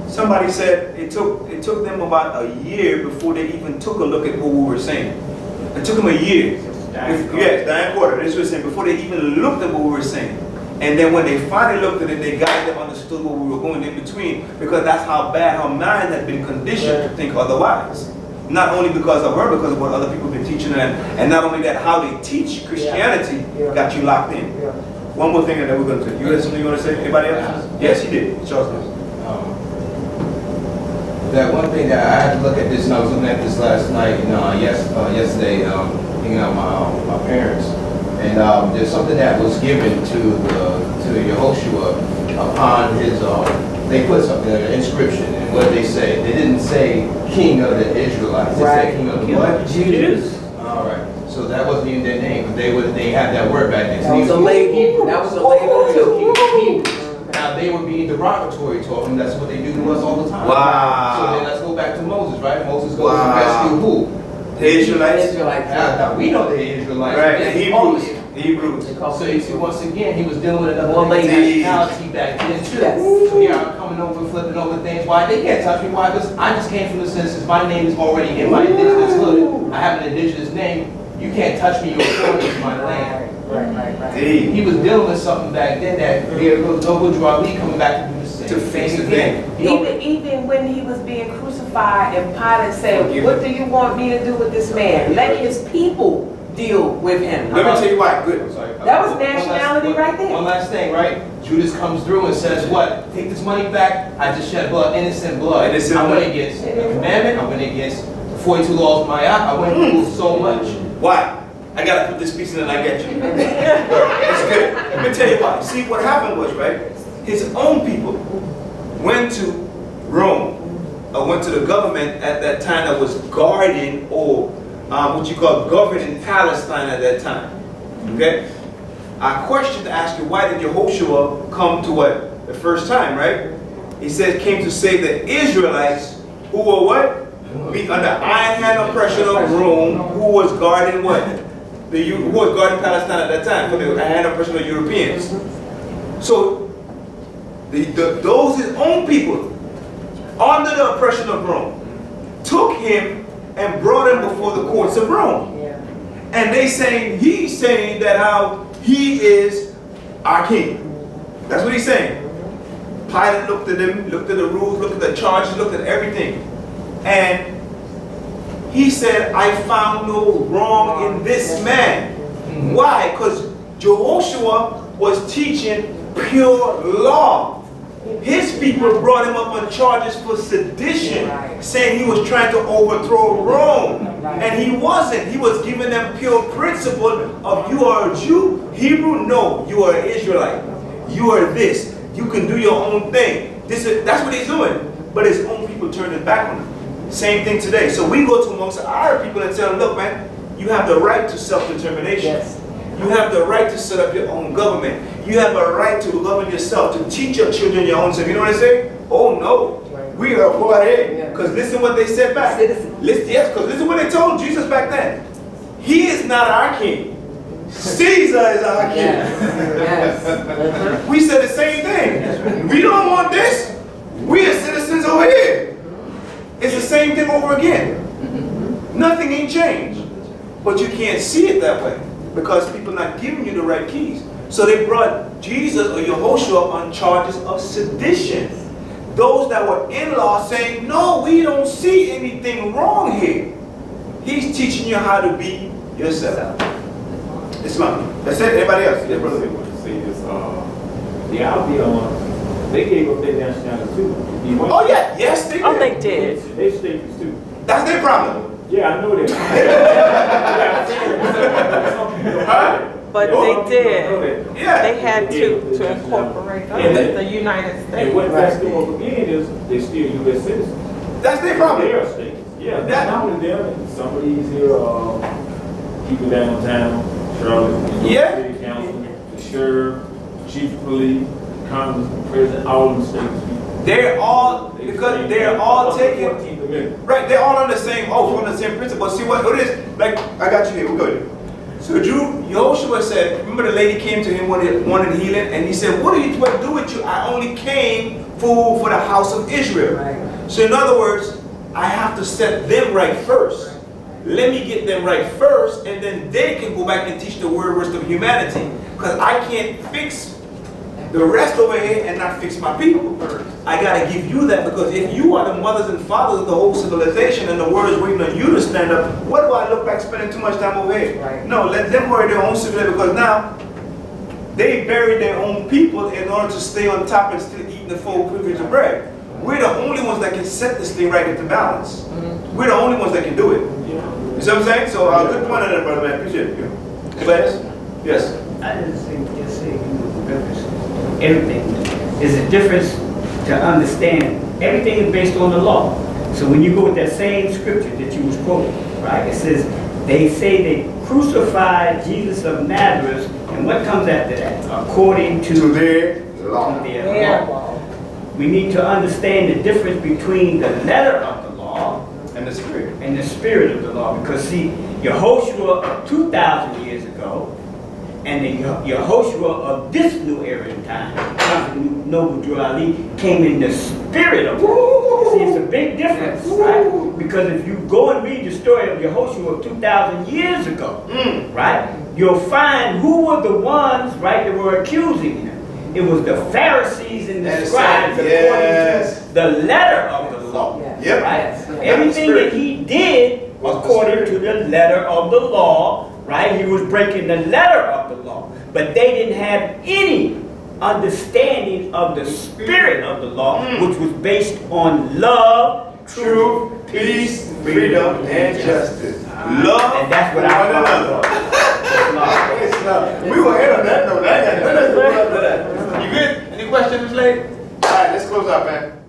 Somebody said it took them about a year before they even took a look at what we were saying. It took them a year. Yes, Diane Porter, this was saying, before they even looked at what we were saying. And then when they finally looked at it, they got it, understood what we were going in between, because that's how bad her mind had been conditioned to think otherwise. Not only because of her, because of what other people have been teaching her, and not only that, how they teach Christianity got you locked in. One more thing and then we're going to. You had something you want to say? Anybody else? Yes, he did. Charles did. That one thing that I had to look at this, and I was looking at this last night, and yesterday, hanging out with my parents, and there's something that was given to Yehoshua upon his. They put something, an inscription, and what did they say? They didn't say King of the Israelites. They said King of the what? Jews. All right. So that wasn't even their name, but they had that word back then. That was a label. That was a label too. Now they were being derogatory to him. That's what they do to us all the time. Wow. So then let's go back to Moses, right? Moses goes to rescue who? The Israelites. Now we know they're Israelites. Right. They're The Hebrews. So you see, once again, he was dealing with another nationality back then too. Yes. So here I'm coming over, flipping over things. Why they can't touch me? Why? Because I just came from the census. My name is already in my indigenous hood. I have an indigenous name. You can't touch me. You're foreign to my land. Right. He was dealing with something back then that there was no bourgeois coming back to do the same To fix the thing. Even when he was being crucified and Pilate said, what do you want me to do with this man? Let his people deal with him. Let me tell you why. Good. That was nationality right there. One last thing, right? Judas comes through and says, what? Take this money back. I just shed blood, innocent blood. Innocent I blood. went against the commandment. I went against the 42 laws of my act. I went through so much. Why? I gotta put this piece in and I get you. That's good. Let me tell you why. See, what happened was, right, his own people went to Rome. Went to the government at that time that was guarding or what you call governing Palestine at that time. Okay? Our question to ask you, why did Yehoshua come to what? The first time, right? He said came to save the Israelites who were what? Be under iron hand oppression of Rome, who was guarding what? Who was guarding Palestine at that time for the hand oppression of Europeans. So those his own people, under the oppression of Rome, took him and brought him before the courts of Rome. And he's saying that how he is our king. That's what he's saying. Pilate looked at him, looked at the rules, looked at the charges, looked at everything. And he said, I found no wrong in this man. Why? Because Jehoshua was teaching pure law. His people brought him up on charges for sedition, saying he was trying to overthrow Rome. And he wasn't. He was giving them pure principle of you are a Jew, Hebrew, no, you are an Israelite. You are this. You can do your own thing. That's what he's doing. But his own people turned his back on him. Same thing today. So we go to amongst our people and tell them, look, man, you have the right to self-determination. Yes. You have the right to set up your own government. You have a right to govern yourself, to teach your children your own self. You know what I say? Oh no, we are go ahead. Because listen what they said back. Listen, yes, because listen what they told Jesus back then. He is not our king. Caesar is our king. Yes. We said the same thing. We don't want this. We are citizens over here. It's the same thing over again. Nothing ain't changed. But you can't see it that way because people are not giving you the right keys. So they brought Jesus or Yehoshua on charges of sedition. Those that were in law saying, no, we don't see anything wrong here. He's teaching you how to be yourself. Islam. That's it. Anybody else? Yeah, brother, they want to say this. Yeah, I'll be on. They gave up their nationality too. Oh yeah, yes they did. Oh, they did. They states too. That's their problem. Yeah, I know that. But they did. Yeah. They had to incorporate under the United And States. what messed them up again is they still U.S. citizens. That's their problem. They are states. Yeah, that's not only them. And some of these here people downtown, Charlotte, Yeah. City Council, the sheriff, chief of police, Congress, president, all of the states. They're all because they're all taking right. They're all on the same oath, on the same principle. See what it is? Like I got you here. We'll go here. So Yehoshua said, remember the lady came to him when he wanted healing, and he said, what do you do with you? I only came for the house of Israel. Right. So in other words, I have to set them right first. Let me get them right first, and then they can go back and teach the rest of humanity. Because I can't fix the rest over here and not fix my people. I got to give you that, because if you are the mothers and fathers of the whole civilization and the world is waiting on you to stand up, what do I look like spending too much time over here? Right. No, let them worry their own civilization, because now they buried their own people in order to stay on top and still eating the full privilege of bread. We're the only ones that can set this thing right into balance. We're the only ones that can do it. You see what I'm saying? So good point on that, brother, man. Appreciate it. Anybody else? Yes. I didn't say just say reference. Everything is a difference to understand. Everything is based on the law. So when you go with that same scripture that you was quoting, right? It says they say they crucified Jesus of Nazareth, and what comes after that? According to their law. We need to understand the difference between the letter of the law and the spirit. And the spirit of the law. Because see, Yehoshua of 2,000 years ago and the Yehoshua of this new era in time, Prophet Noble Drew Ali, came in the spirit of God. See, it's a big difference, right? Because if you go and read the story of Yehoshua of 2,000 years ago, right, you'll find who were the ones, right, that were accusing him. It was the Pharisees and the scribes according to the letter of the law. Yep. Right? Everything that he did according to the letter of the law, right? He was breaking the letter of the law. But they didn't have any understanding of the spirit of the law, which was based on love, truth, peace, freedom, and justice. Love, and that's what I love. It's love. We will end on that note. I ain't got nothing to that. You good? Any questions, lady? All right, let's close out, man.